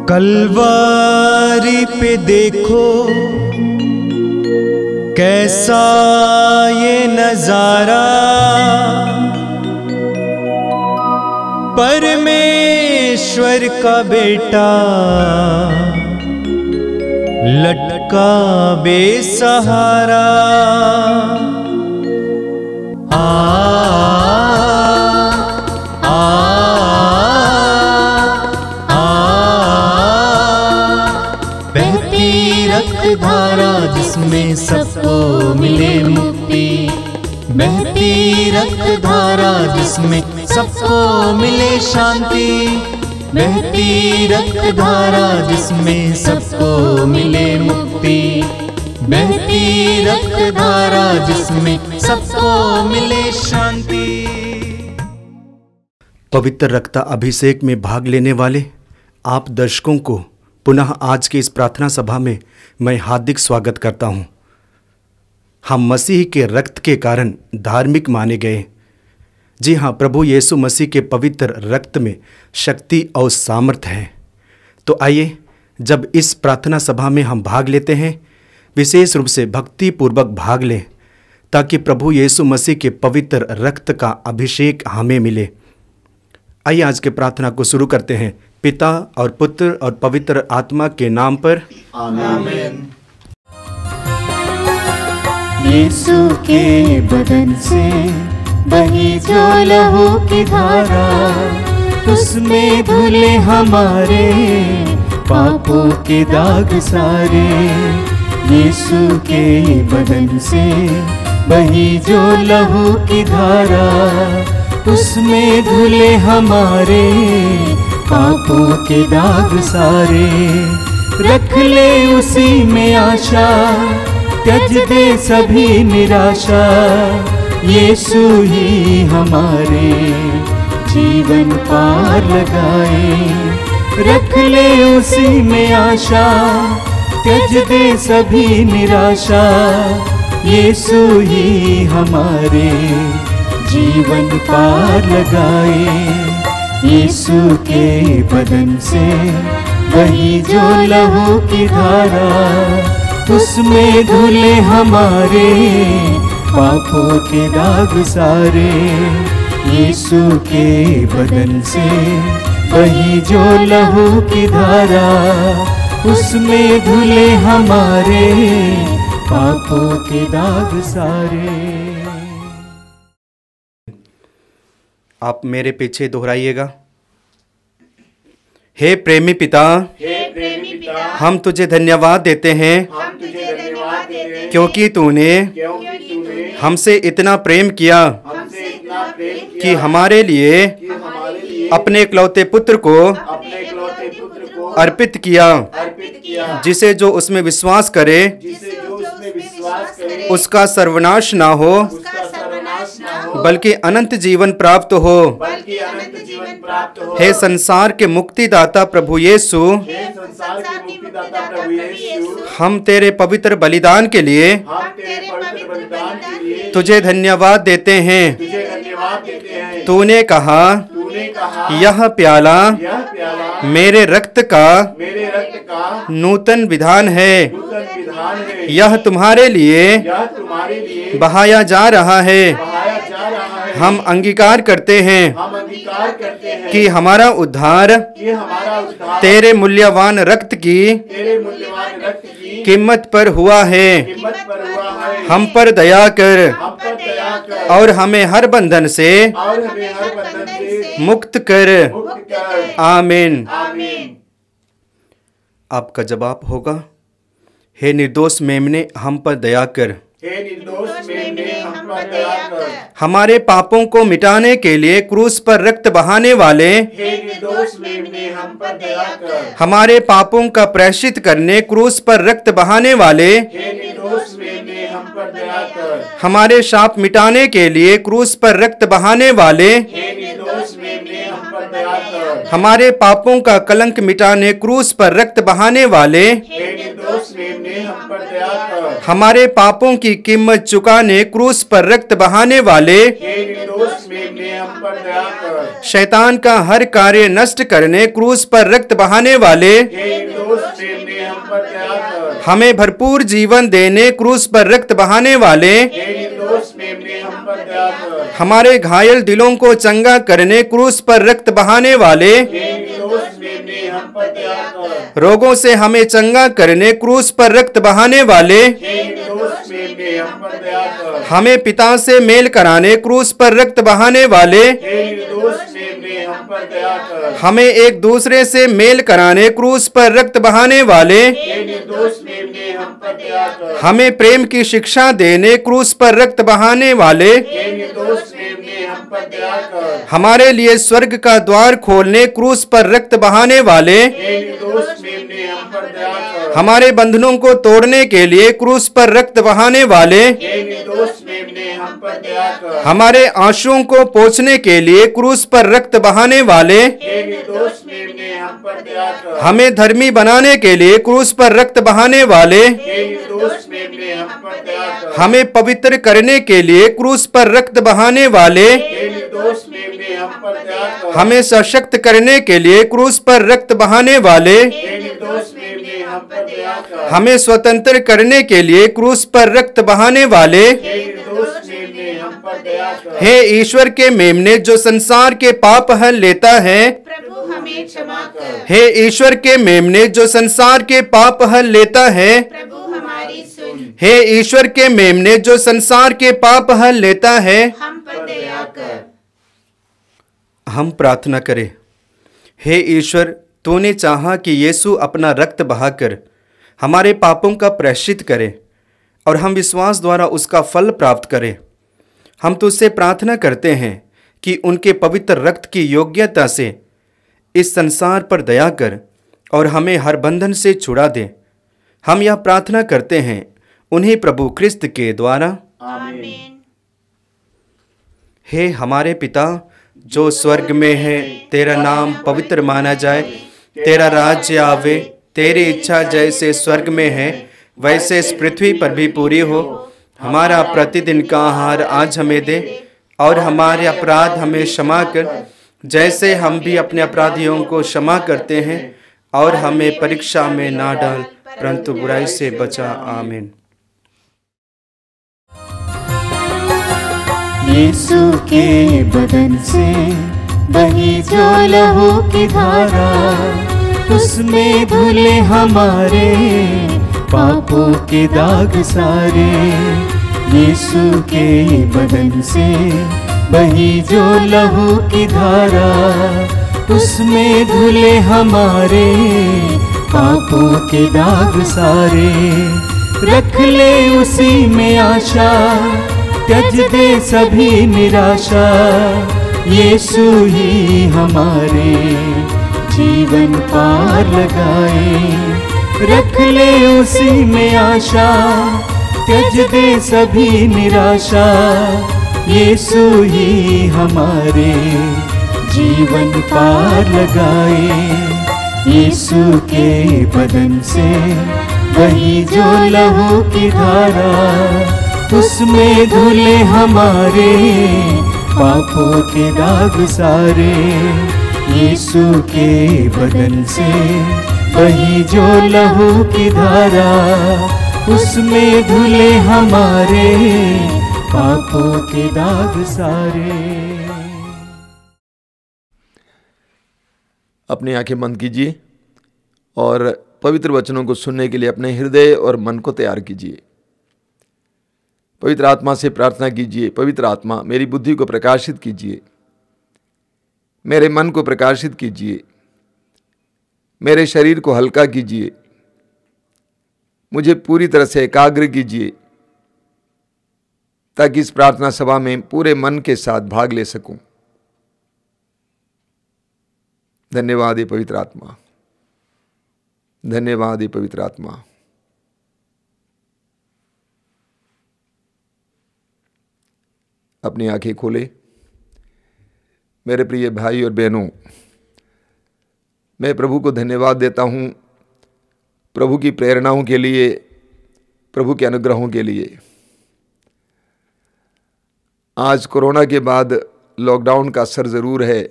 कलवारी पे देखो कैसा ये नजारा, परमेश्वर का बेटा लटका बेसहारा। बहती रक्त धारा जिसमें सबको मिले मुक्ति, बहती रक्त धारा जिसमें सबको मिले शांति, बहती रक्त धारा जिसमें सबको मिले मुक्ति, बहती रक्त धारा जिसमें सबको मिले शांति। पवित्र रक्त अभिषेक में भाग लेने वाले आप दर्शकों को पुनः आज की इस प्रार्थना सभा में मैं हार्दिक स्वागत करता हूं। हम मसीह के रक्त के कारण धार्मिक माने गए। जी हाँ, प्रभु यीशु मसीह के पवित्र रक्त में शक्ति और सामर्थ है। तो आइए, जब इस प्रार्थना सभा में हम भाग लेते हैं, विशेष रूप से भक्ति पूर्वक भाग लें, ताकि प्रभु यीशु मसीह के पवित्र रक्त का अभिषेक हमें मिले। आइए आज के प्रार्थना को शुरू करते हैं। पिता और पुत्र और पवित्र आत्मा के नाम पर, आमीन। यीशु के बदन से बही जो लहू की धारा, उसमें धुले हमारे पापों के दाग सारे। यीशु के बदन से बही जो लहू की धारा, उसमें धुले हमारे पापों के दाग सारे। रख ले उसी में आशा, त्यज दे सभी निराशा। यीशु ही हमारे जीवन पार लगाए। रख ले उसी में आशा, त्यज दे सभी निराशा। यीशु ही हमारे जीवन पार लगाए। यीशु के बदन से वही जो लहू की धारा, उसमें धुले हमारे पापों के दाग सारे। यीशु के बदन से वही जो लहू की धारा, उसमें धुले हमारे पापों के दाग सारे। आप मेरे पीछे दोहराइएगा। हे प्रेमी पिता, हम तुझे धन्यवाद देते हैं, क्योंकि तूने हमसे इतना प्रेम किया कि हमारे लिए अपने इकलौते पुत्र को अर्पित किया, जिसे जो उसमें विश्वास करे उसका सर्वनाश ना हो, बल्कि अनंत जीवन प्राप्त हो। हे संसार के मुक्तिदाता प्रभु यीशु, हम तेरे पवित्र बलिदान के लिए तुझे धन्यवाद देते हैं। तूने कहा, यह प्याला मेरे रक्त का नूतन विधान है, यह तुम्हारे लिए बहाया जा रहा है। हम अंगीकार करते हैं कि हमारा उद्धार तेरे मूल्यवान रक्त की कीमत पर हुआ है। हम पर दया कर और हमें हर बंधन से मुक्त कर। आमीन। आपका जवाब होगा, हे निर्दोष मेमने हम पर दया कर। हमारे पापों को मिटाने के लिए क्रूस पर रक्त बहाने वाले, हमारे पापों का प्रायश्चित करने क्रूस पर रक्त बहाने वाले, हमारे शाप मिटाने के लिए क्रूस पर रक्त बहाने वाले, हमारे पापों का कलंक मिटाने क्रूस पर रक्त बहाने वाले, हमारे पापों की कीमत चुकाने क्रूस पर रक्त बहाने वाले, शैतान का हर कार्य नष्ट करने क्रूस पर रक्त बहाने वाले, हे निर्दोष मेमने हम पर दया कर। हमें भरपूर जीवन देने क्रूस पर रक्त बहाने वाले, हे निर्दोष मेमने हम पर दया कर। हमारे घायल दिलों को चंगा करने क्रूस पर रक्त बहाने वाले, हे निर्दोष मेमने हम पर दया कर। रोगों से हमें चंगा करने क्रूस पर रक्त बहाने वाले, हे निर्दोष मेमने हम पर दया कर। हमें पिता से मेल कराने क्रूस पर रक्त बहाने वाले, हे निर्दोष मेमने हम पर दया कर। हमें एक दूसरे से मेल कराने क्रूस पर रक्त बहाने वाले, हे निर्दोष मेमने हम पर दया कर। हमें प्रेम की शिक्षा देने क्रूस पर रक्त बहाने वाले, हे निर्दोष मेमने हम पर दया कर। हमारे लिए स्वर्ग का द्वार खोलने क्रूस पर रक्त बहाने वाले, हे निर्दोष मेमने हम पर दया कर। हमारे बंधनों को तोड़ने के लिए क्रूस पर रक्त बहाने वाले, हे निर्दोष मेमने हम पर दया कर। हमारे आंसुओं को पोंछने के लिए क्रूस पर रक्त बहाने वाले, हे निर्दोष मेमने हम पर दया कर। हमें धर्मी बनाने के लिए क्रूस पर रक्त बहाने वाले, हे निर्दोष मेमने हम पर दया कर। हमें पवित्र करने के लिए क्रूस पर रक्त बहाने वाले, हे निर्दोष मेमने हम पर दया कर। हमें सशक्त करने के लिए क्रूस पर रक्त बहाने वाले, हे निर्दोष मेमने हम पर दया कर। हमें स्वतंत्र करने के लिए क्रूस पर रक्त बहाने वाले, हे निर्दोष मेमने हम पर दया कर। हे ईश्वर के मेमने जो संसार के पाप हल लेता है, प्रभु हमें क्षमा कर। हे ईश्वर के मेमने जो संसार के पाप हल लेता है, प्रभु हमारी सुन। हे ईश्वर के मेमने जो संसार के पाप हल लेता है, हम पर दया कर। हम प्रार्थना करें। हे ईश्वर, तूने चाहा कि यीशु अपना रक्त बहाकर हमारे पापों का प्रायश्चित करे और हम विश्वास द्वारा उसका फल प्राप्त करें। हम तुझसे प्रार्थना करते हैं कि उनके पवित्र रक्त की योग्यता से इस संसार पर दया कर और हमें हर बंधन से छुड़ा दे। हम यह प्रार्थना करते हैं उन्हीं प्रभु ख्रिस्त के द्वारा। आमीन। हे हमारे पिता जो स्वर्ग में है, तेरा नाम पवित्र माना जाए, तेरा राज्य आवे, तेरी इच्छा जैसे स्वर्ग में है वैसे इस पृथ्वी पर भी पूरी हो। हमारा प्रतिदिन का आहार आज हमें दे और हमारे अपराध हमें क्षमा कर जैसे हम भी अपने अपराधियों को क्षमा करते हैं, और हमें परीक्षा में ना डाल परंतु बुराई से बचा। आमीन। यीशु के बदन से बही जो लहू की धारा, उसमें धुले हमारे पापों के दाग सारे। यीशु के बदन से बही जो लहू की धारा, उसमें धुले हमारे पापों के दाग सारे। रख ले उसी में आशा, त्यज दे सभी निराशा। यीशु ही हमारे जीवन पार लगाए। रख ले उसी में आशा, त्यज दे सभी निराशा। यीशु ही हमारे जीवन पार लगाए। यीशु के बदन से वही जो लहू की धारा, उसमें धुले हमारे पापों के दाग सारे। यीशु के बदन से वही जो लहू की धारा, उसमें धुले हमारे पापों के दाग सारे। अपनी आंखें बंद कीजिए और पवित्र वचनों को सुनने के लिए अपने हृदय और मन को तैयार कीजिए। पवित्र आत्मा से प्रार्थना कीजिए, पवित्र आत्मा मेरी बुद्धि को प्रकाशित कीजिए, मेरे मन को प्रकाशित कीजिए, मेरे शरीर को हल्का कीजिए, मुझे पूरी तरह से एकाग्र कीजिए ताकि इस प्रार्थना सभा में पूरे मन के साथ भाग ले सकूं। धन्यवाद हे पवित्र आत्मा, धन्यवाद हे पवित्र आत्मा। अपनी आंखें खोले। मेरे प्रिय भाई और बहनों, मैं प्रभु को धन्यवाद देता हूँ प्रभु की प्रेरणाओं के लिए, प्रभु के अनुग्रहों के लिए। आज कोरोना के बाद लॉकडाउन का असर ज़रूर है,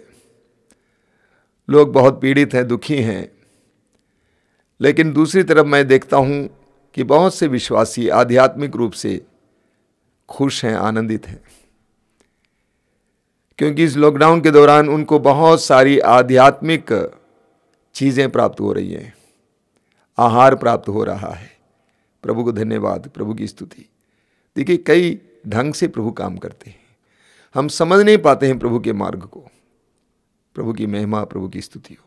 लोग बहुत पीड़ित हैं, दुखी हैं, लेकिन दूसरी तरफ मैं देखता हूं कि बहुत से विश्वासी आध्यात्मिक रूप से खुश हैं, आनंदित हैं, क्योंकि इस लॉकडाउन के दौरान उनको बहुत सारी आध्यात्मिक चीज़ें प्राप्त हो रही हैं, आहार प्राप्त हो रहा है। प्रभु को धन्यवाद, प्रभु की स्तुति। देखिए, कई ढंग से प्रभु काम करते हैं, हम समझ नहीं पाते हैं प्रभु के मार्ग को। प्रभु की महिमा, प्रभु की स्तुति हो।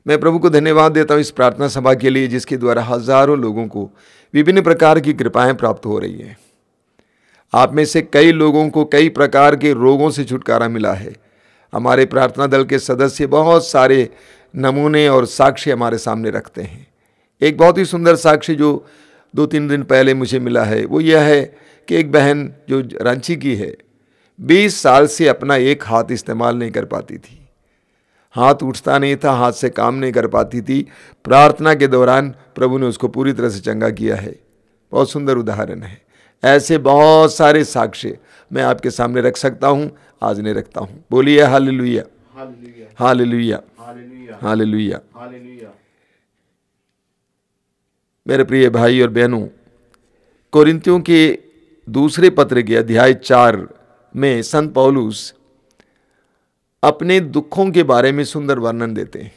मैं प्रभु को धन्यवाद देता हूँ इस प्रार्थना सभा के लिए, जिसके द्वारा हजारों लोगों को विभिन्न प्रकार की कृपाएं प्राप्त हो रही हैं। आप में से कई लोगों को कई प्रकार के रोगों से छुटकारा मिला है। हमारे प्रार्थना दल के सदस्य बहुत सारे नमूने और साक्ष्य हमारे सामने रखते हैं। एक बहुत ही सुंदर साक्ष्य जो 2-3 दिन पहले मुझे मिला है, वो यह है कि एक बहन जो रांची की है, 20 साल से अपना एक हाथ इस्तेमाल नहीं कर पाती थी, हाथ उठता नहीं था, हाथ से काम नहीं कर पाती थी। प्रार्थना के दौरान प्रभु ने उसको पूरी तरह से चंगा किया है। बहुत सुंदर उदाहरण है। ऐसे बहुत सारे साक्ष्य मैं आपके सामने रख सकता हूं, आज नहीं रखता हूं। बोलिए हालेलुया, हालेलुया, हालेलुया। मेरे प्रिय भाई और बहनों, कोरिन्थियों के दूसरे पत्र के अध्याय 4 में संत पौलुस अपने दुखों के बारे में सुंदर वर्णन देते हैं।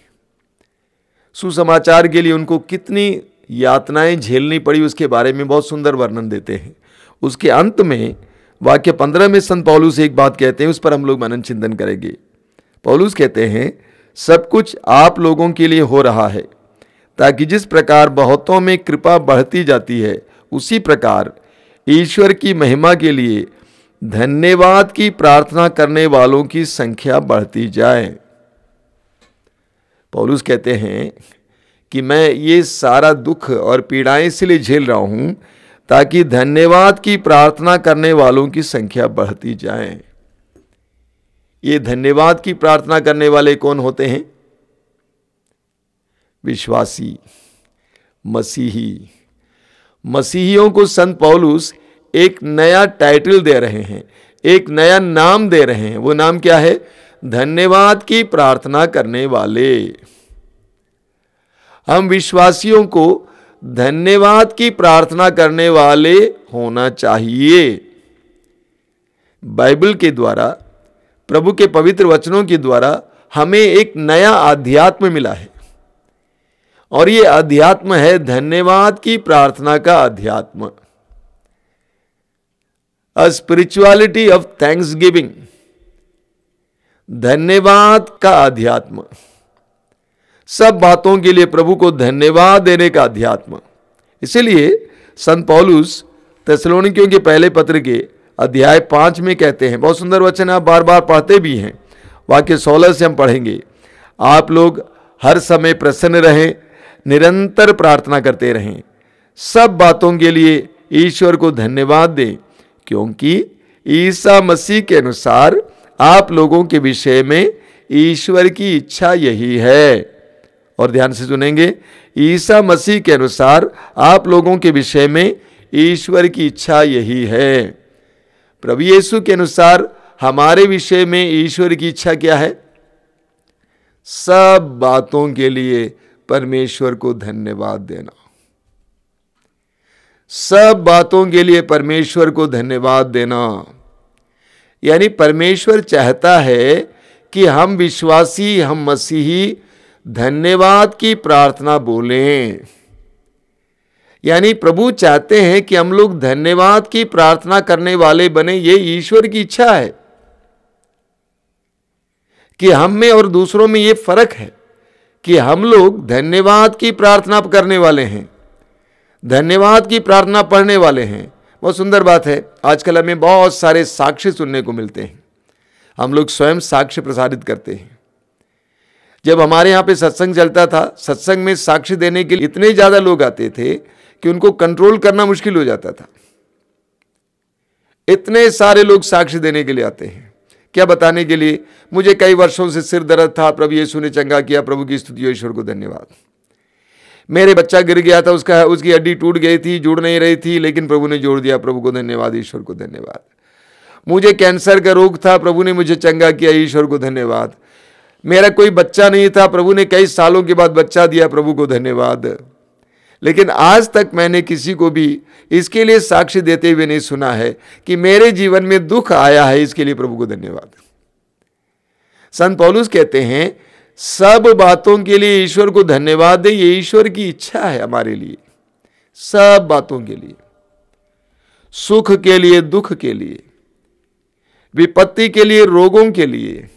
सुसमाचार के लिए उनको कितनी यातनाएं झेलनी पड़ी उसके बारे में बहुत सुंदर वर्णन देते हैं। उसके अंत में वाक्य 15 में संत पौलुस एक बात कहते हैं, उस पर हम लोग मनन चिंतन करेंगे। पौलुस कहते हैं, सब कुछ आप लोगों के लिए हो रहा है, ताकि जिस प्रकार बहुतों में कृपा बढ़ती जाती है, उसी प्रकार ईश्वर की महिमा के लिए धन्यवाद की प्रार्थना करने वालों की संख्या बढ़ती जाए। पौलुस कहते हैं कि मैं ये सारा दुख और पीड़ाएं इसलिए झेल रहा हूं ताकि धन्यवाद की प्रार्थना करने वालों की संख्या बढ़ती जाए। ये धन्यवाद की प्रार्थना करने वाले कौन होते हैं? विश्वासी, मसीही। मसीहियों को संत पौलुस एक नया टाइटल दे रहे हैं, एक नया नाम दे रहे हैं। वो नाम क्या है? धन्यवाद की प्रार्थना करने वाले। हम विश्वासियों को धन्यवाद की प्रार्थना करने वाले होना चाहिए। बाइबल के द्वारा, प्रभु के पवित्र वचनों के द्वारा हमें एक नया अध्यात्म मिला है, और ये अध्यात्म है धन्यवाद की प्रार्थना का अध्यात्म। अ स्पिरिचुअलिटी ऑफ थैंक्सगिविंग, धन्यवाद का अध्यात्म। सब बातों के लिए प्रभु को धन्यवाद देने का अध्यात्म। इसीलिए संत पौलुस थिस्सलुनीकियों के पहले पत्र के अध्याय 5 में कहते हैं, बहुत सुंदर वचन, आप बार बार पढ़ते भी हैं, वाक्य 16 से हम पढ़ेंगे, आप लोग हर समय प्रसन्न रहें, निरंतर प्रार्थना करते रहें, सब बातों के लिए ईश्वर को धन्यवाद दें, क्योंकि ईसा मसीह के अनुसार आप लोगों के विषय में ईश्वर की इच्छा यही है। और ध्यान से सुनेंगे, ईसा मसीह के अनुसार आप लोगों के विषय में ईश्वर की इच्छा यही है। प्रभु यीशु के अनुसार हमारे विषय में ईश्वर की इच्छा क्या है? सब बातों के लिए परमेश्वर को धन्यवाद देना। सब बातों के लिए परमेश्वर को धन्यवाद देना, यानी परमेश्वर चाहता है कि हम विश्वासी, हम मसीही धन्यवाद की प्रार्थना बोलें। यानी प्रभु चाहते हैं कि हम लोग धन्यवाद की प्रार्थना करने वाले बने। ये ईश्वर की इच्छा है कि हम में और दूसरों में ये फर्क है कि हम लोग धन्यवाद की प्रार्थना करने वाले हैं, धन्यवाद की प्रार्थना पढ़ने वाले हैं। बहुत सुंदर बात है, आजकल हमें बहुत सारे साक्ष्य सुनने को मिलते हैं। हम लोग स्वयं साक्ष्य प्रसारित करते हैं। जब हमारे यहाँ पे सत्संग चलता था, सत्संग में साक्ष्य देने के लिए इतने ज़्यादा लोग आते थे कि उनको कंट्रोल करना मुश्किल हो जाता था। इतने सारे लोग साक्ष्य देने के लिए आते हैं। क्या बताने के लिए? मुझे कई वर्षों से सिर दर्द था, प्रभु यीशु ने चंगा किया, प्रभु की स्तुति हो, ईश्वर को धन्यवाद। मेरे बच्चा गिर गया था, उसकी हड्डी टूट गई थी, जुड़ नहीं रही थी, लेकिन प्रभु ने जोड़ दिया, प्रभु को धन्यवाद, ईश्वर को धन्यवाद। मुझे कैंसर का रोग था, प्रभु ने मुझे चंगा किया, ईश्वर को धन्यवाद। मेरा कोई बच्चा नहीं था, प्रभु ने कई सालों के बाद बच्चा दिया, प्रभु को धन्यवाद। लेकिन आज तक मैंने किसी को भी इसके लिए साक्ष्य देते हुए नहीं सुना है कि मेरे जीवन में दुख आया है, इसके लिए प्रभु को धन्यवाद। संत पौलुस कहते हैं सब बातों के लिए ईश्वर को धन्यवाद दे, ये ईश्वर की इच्छा है हमारे लिए। सब बातों के लिए, सुख के लिए, दुख के लिए, विपत्ति के लिए, रोगों के लिए,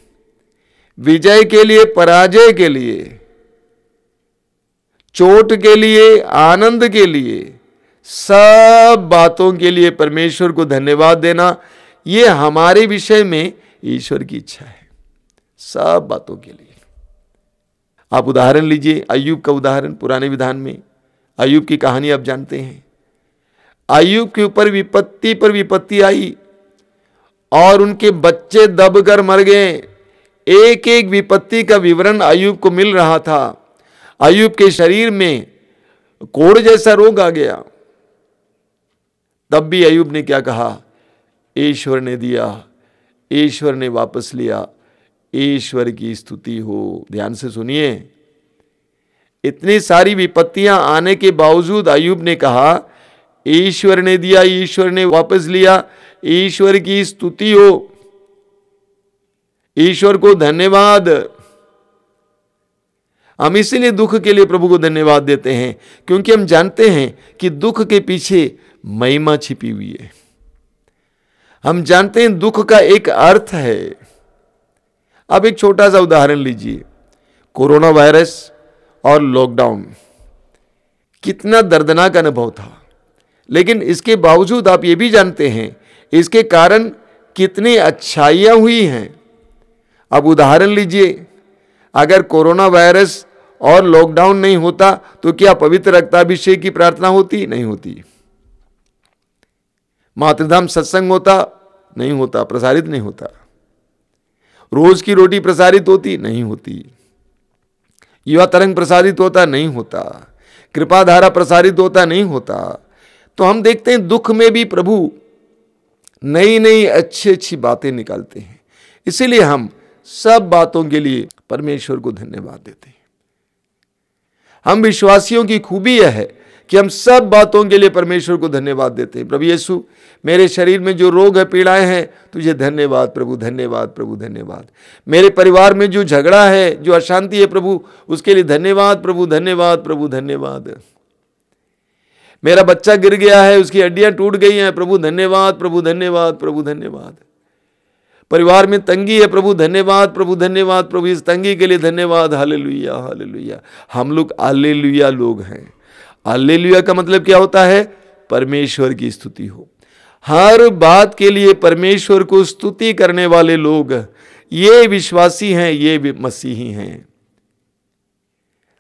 विजय के लिए, पराजय के लिए, चोट के लिए, आनंद के लिए, सब बातों के लिए परमेश्वर को धन्यवाद देना, यह हमारे विषय में ईश्वर की इच्छा है। सब बातों के लिए। आप उदाहरण लीजिए, अय्यूब का उदाहरण पुराने विधान में। अय्यूब की कहानी आप जानते हैं। अय्यूब के ऊपर विपत्ति पर विपत्ति आई और उनके बच्चे दबकर मर गए। एक एक विपत्ति का विवरण अय्यूब को मिल रहा था। अय्यूब के शरीर में कोढ़ जैसा रोग आ गया। तब भी अय्यूब ने क्या कहा? ईश्वर ने दिया, ईश्वर ने वापस लिया, ईश्वर की स्तुति हो। ध्यान से सुनिए, इतनी सारी विपत्तियां आने के बावजूद अय्यूब ने कहा ईश्वर ने दिया, ईश्वर ने वापस लिया, ईश्वर की स्तुति हो, ईश्वर को धन्यवाद। हम इसीलिए दुख के लिए प्रभु को धन्यवाद देते हैं, क्योंकि हम जानते हैं कि दुख के पीछे महिमा छिपी हुई है। हम जानते हैं दुख का एक अर्थ है। अब एक छोटा सा उदाहरण लीजिए, कोरोना वायरस और लॉकडाउन, कितना दर्दनाक अनुभव था। लेकिन इसके बावजूद आप ये भी जानते हैं इसके कारण कितनी अच्छाइयां हुई हैं। अब उदाहरण लीजिए, अगर कोरोना वायरस और लॉकडाउन नहीं होता तो क्या पवित्र रक्ताभिषेक की प्रार्थना होती? नहीं होती। मातृधाम सत्संग होता? नहीं होता, प्रसारित नहीं होता। रोज की रोटी प्रसारित होती? नहीं होती। युवा तरंग प्रसारित होता? नहीं होता। कृपा धारा प्रसारित होता? नहीं होता। तो हम देखते हैं दुख में भी प्रभु नई नई अच्छी अच्छी बातें निकालते हैं। इसीलिए हम सब बातों के लिए परमेश्वर को धन्यवाद देते हैं। हम विश्वासियों की खूबी यह है कि हम सब बातों के लिए परमेश्वर को धन्यवाद देते हैं। प्रभु यीशु, मेरे शरीर में जो रोग है, पीड़ाएं हैं, तुझे धन्यवाद प्रभु, धन्यवाद प्रभु, धन्यवाद। मेरे परिवार में जो झगड़ा है, जो अशांति है प्रभु, उसके लिए धन्यवाद प्रभु, धन्यवाद प्रभु, धन्यवाद। मेरा बच्चा गिर गया है, उसकी हड्डियां टूट गई हैं, प्रभु धन्यवाद प्रभु, धन्यवाद प्रभु, धन्यवाद। परिवार में तंगी है, प्रभु धन्यवाद प्रभु, धन्यवाद प्रभु, इस तंगी के लिए धन्यवाद। Hallelujah, hallelujah. हम लोग हालेलुया लोग हैं। हालेलुया का मतलब क्या होता है? परमेश्वर की स्तुति हो। हर बात के लिए परमेश्वर को स्तुति करने वाले लोग ये विश्वासी हैं, ये मसीही हैं।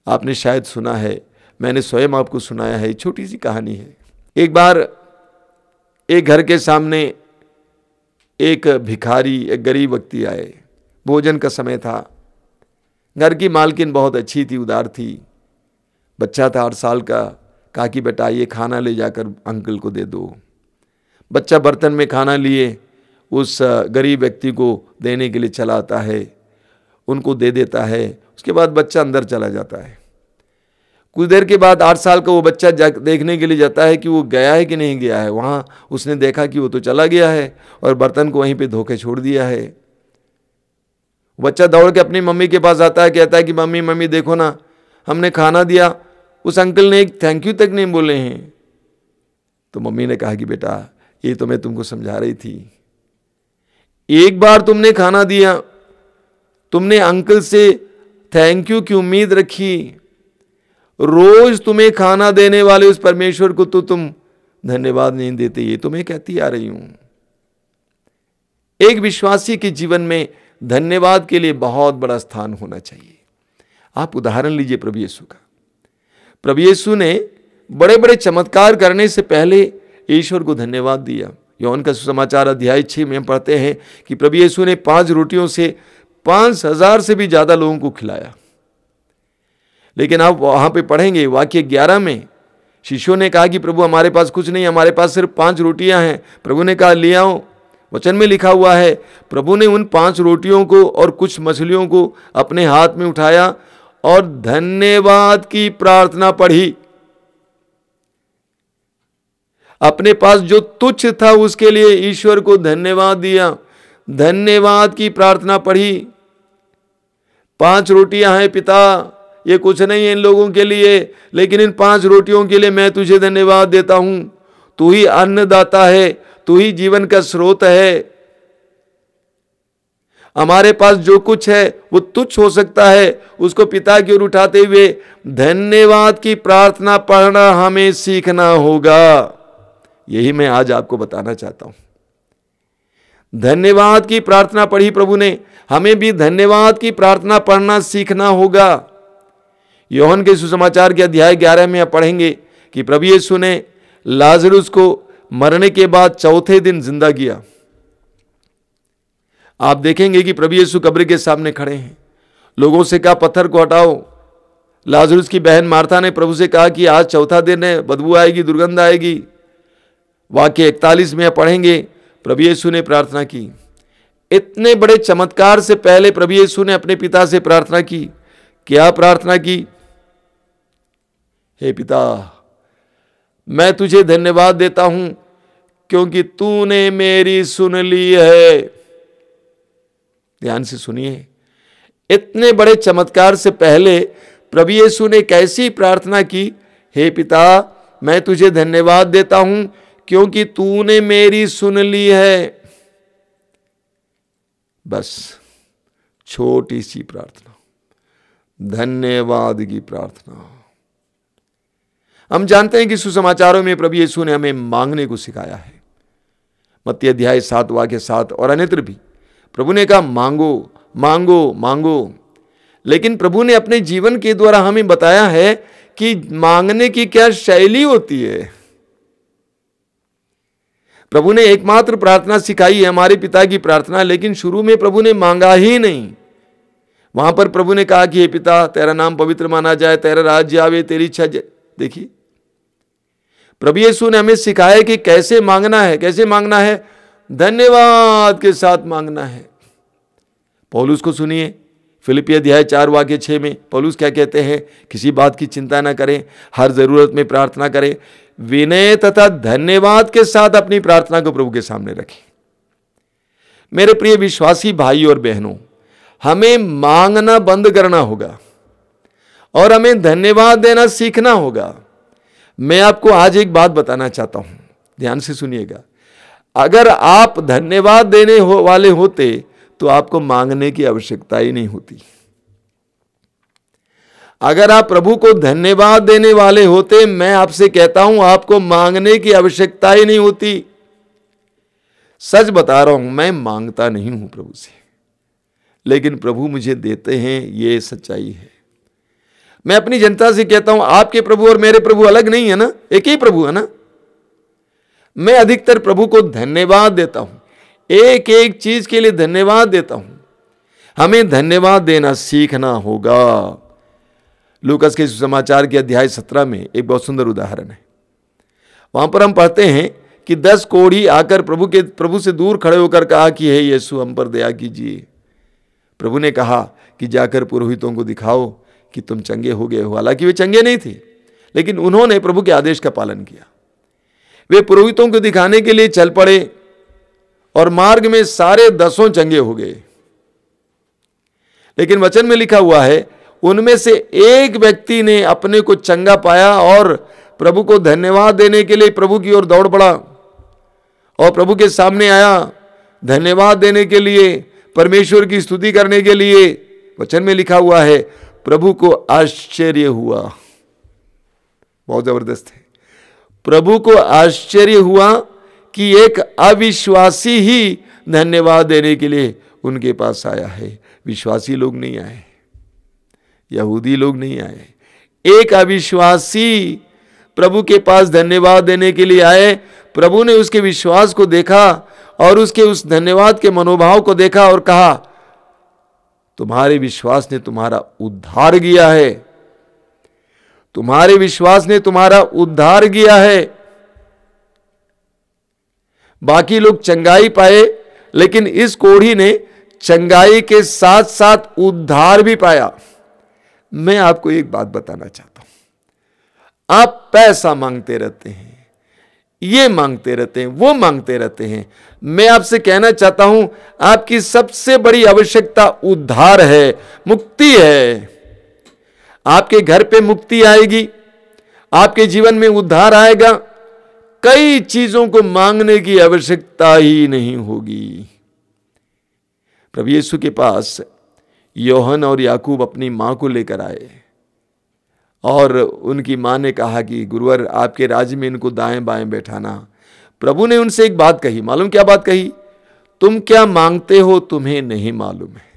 आपने शायद सुना है, मैंने स्वयं आपको सुनाया है, छोटी सी कहानी है। एक बार एक घर के सामने एक भिखारी, एक गरीब व्यक्ति आए। भोजन का समय था। घर की मालकिन बहुत अच्छी थी, उदार थी। बच्चा था 8 साल का। कहा कि बेटा ये खाना ले जाकर अंकल को दे दो। बच्चा बर्तन में खाना लिए उस गरीब व्यक्ति को देने के लिए चला आता है, उनको दे देता है। उसके बाद बच्चा अंदर चला जाता है। कुछ देर के बाद 8 साल का वो बच्चा देखने के लिए जाता है कि वो गया है कि नहीं गया है। वहाँ उसने देखा कि वो तो चला गया है और बर्तन को वहीं पे धोके छोड़ दिया है। बच्चा दौड़ के अपनी मम्मी के पास आता है, कहता है कि मम्मी मम्मी देखो ना, हमने खाना दिया, उस अंकल ने एक थैंक यू तक नहीं बोले हैं। तो मम्मी ने कहा कि बेटा ये तो मैं तुमको समझा रही थी, एक बार तुमने खाना दिया, तुमने अंकल से थैंक यू की उम्मीद रखी, रोज तुम्हें खाना देने वाले उस परमेश्वर को तो तुम धन्यवाद नहीं देते। ये तो मैं कहती आ रही हूं। एक विश्वासी के जीवन में धन्यवाद के लिए बहुत बड़ा स्थान होना चाहिए। आप उदाहरण लीजिए प्रभु यीशु का। प्रभु यीशु ने बड़े बड़े चमत्कार करने से पहले ईश्वर को धन्यवाद दिया। योहन का सुसमाचार अध्याय 6 में हम पढ़ते हैं कि प्रभु यीशु ने 5 रोटियों से 5000 से भी ज्यादा लोगों को खिलाया। लेकिन आप वहां पे पढ़ेंगे वाक्य 11 में, शिष्यों ने कहा कि प्रभु हमारे पास कुछ नहीं, हमारे पास सिर्फ 5 रोटियां हैं। प्रभु ने कहा ले आओ। वचन में लिखा हुआ है, प्रभु ने उन 5 रोटियों को और कुछ मछलियों को अपने हाथ में उठाया और धन्यवाद की प्रार्थना पढ़ी। अपने पास जो तुच्छ था उसके लिए ईश्वर को धन्यवाद दिया, धन्यवाद की प्रार्थना पढ़ी। 5 रोटियां हैं पिता, ये कुछ नहीं है इन लोगों के लिए, लेकिन इन 5 रोटियों के लिए मैं तुझे धन्यवाद देता हूं। तू ही अन्नदाता है, तू ही जीवन का स्रोत है। हमारे पास जो कुछ है वो तुच्छ हो सकता है, उसको पिता की ओर उठाते हुए धन्यवाद की प्रार्थना पढ़ना हमें सीखना होगा। यही मैं आज आपको बताना चाहता हूं। धन्यवाद की प्रार्थना पढ़ी प्रभु ने, हमें भी धन्यवाद की प्रार्थना पढ़ना सीखना होगा। यूहन्ना के सुसमाचार के अध्याय 11 में आप पढ़ेंगे कि प्रभु यीशु ने लाजरुस को मरने के बाद चौथे दिन जिंदा किया। आप देखेंगे कि प्रभु यीशु कब्र के सामने खड़े हैं। लोगों से कहा पत्थर को हटाओ। लाजरुस की बहन मार्था ने प्रभु से कहा कि आज चौथा दिन है, बदबू आएगी, दुर्गंध आएगी। वाक्य 41 में पढ़ेंगे प्रभु यीशु ने प्रार्थना की। इतने बड़े चमत्कार से पहले प्रभु यीशु ने अपने पिता से प्रार्थना की। क्या प्रार्थना की? हे पिता, मैं तुझे धन्यवाद देता हूं क्योंकि तूने मेरी सुन ली है। ध्यान से सुनिए, इतने बड़े चमत्कार से पहले प्रभु यीशु ने कैसी प्रार्थना की? हे पिता, मैं तुझे धन्यवाद देता हूं क्योंकि तूने मेरी सुन ली है। बस छोटी सी प्रार्थना, धन्यवाद की प्रार्थना। हम जानते हैं कि सुसमाचारों में प्रभु यीशु ने हमें मांगने को सिखाया है। मत्ती अध्याय 7 वाक्य 7 और अन्यत्र भी प्रभु ने कहा मांगो मांगो मांगो। लेकिन प्रभु ने अपने जीवन के द्वारा हमें बताया है कि मांगने की क्या शैली होती है। प्रभु ने एकमात्र प्रार्थना सिखाई है, हमारे पिता की प्रार्थना, लेकिन शुरू में प्रभु ने मांगा ही नहीं। वहां पर प्रभु ने कहा कि हे पिता, तेरा नाम पवित्र माना जाए, तेरा राज्य आवे, तेरी इच्छा। देखिए, प्रभु यीशु ने हमें सिखाया कि कैसे मांगना है। कैसे मांगना है? धन्यवाद के साथ मांगना है। पौलुस को सुनिए, फिलिप्पी अध्याय 4 वाक्य 6 में पौलुस क्या कहते हैं? किसी बात की चिंता ना करें, हर जरूरत में प्रार्थना करें, विनय तथा धन्यवाद के साथ अपनी प्रार्थना को प्रभु के सामने रखें। मेरे प्रिय विश्वासी भाई और बहनों, हमें मांगना बंद करना होगा और हमें धन्यवाद देना सीखना होगा। मैं आपको आज एक बात बताना चाहता हूं, ध्यान से सुनिएगा। अगर आप धन्यवाद देने वाले होते तो आपको मांगने की आवश्यकता ही नहीं होती। अगर आप प्रभु को धन्यवाद देने वाले होते, मैं आपसे कहता हूं आपको मांगने की आवश्यकता ही नहीं होती। सच बता रहा हूं, मैं मांगता नहीं हूं प्रभु से, लेकिन प्रभु मुझे देते हैं, ये सच्चाई है। मैं अपनी जनता से कहता हूं आपके प्रभु और मेरे प्रभु अलग नहीं है ना, एक ही प्रभु है ना। मैं अधिकतर प्रभु को धन्यवाद देता हूं, एक एक चीज के लिए धन्यवाद देता हूं। हमें धन्यवाद देना सीखना होगा। लूकास के सुसमाचार के अध्याय 17 में एक बहुत सुंदर उदाहरण है। वहां पर हम पढ़ते हैं कि 10 कोढ़ी आकर प्रभु से दूर खड़े होकर कहा कि हे यीशु, हम पर दया कीजिए। प्रभु ने कहा कि जाकर पुरोहितों को दिखाओ कि तुम चंगे हो गए हो। हालांकि वे चंगे नहीं थे, लेकिन उन्होंने प्रभु के आदेश का पालन किया। वे पुरोहितों को दिखाने के लिए चल पड़े और मार्ग में सारे 10 चंगे हो गए। लेकिन वचन में लिखा हुआ है, उनमें से एक व्यक्ति ने अपने को चंगा पाया और प्रभु को धन्यवाद देने के लिए प्रभु की ओर दौड़ पड़ा और प्रभु के सामने आया धन्यवाद देने के लिए, परमेश्वर की स्तुति करने के लिए। वचन में लिखा हुआ है, प्रभु को आश्चर्य हुआ। बहुत जबरदस्त है। प्रभु को आश्चर्य हुआ कि एक अविश्वासी ही धन्यवाद देने के लिए उनके पास आया है। विश्वासी लोग नहीं आए, यहूदी लोग नहीं आए, एक अविश्वासी प्रभु के पास धन्यवाद देने के लिए आए। प्रभु ने उसके विश्वास को देखा और उसके उस धन्यवाद के मनोभाव को देखा और कहा, तुम्हारे विश्वास ने तुम्हारा उद्धार किया है, तुम्हारे विश्वास ने तुम्हारा उद्धार किया है। बाकी लोग चंगाई पाए, लेकिन इस कोढ़ी ने चंगाई के साथ साथ उद्धार भी पाया। मैं आपको एक बात बताना चाहता हूं, आप पैसा मांगते रहते हैं, ये मांगते रहते हैं, वो मांगते रहते हैं। मैं आपसे कहना चाहता हूं, आपकी सबसे बड़ी आवश्यकता उद्धार है, मुक्ति है। आपके घर पे मुक्ति आएगी, आपके जीवन में उद्धार आएगा, कई चीजों को मांगने की आवश्यकता ही नहीं होगी। प्रभु यीशु के पास योहन और याकूब अपनी मां को लेकर आए और उनकी मां ने कहा कि गुरुवर आपके राज्य में इनको दाएं बाएं बैठाना। प्रभु ने उनसे एक बात कही, मालूम क्या बात कही? तुम क्या मांगते हो तुम्हें नहीं मालूम है।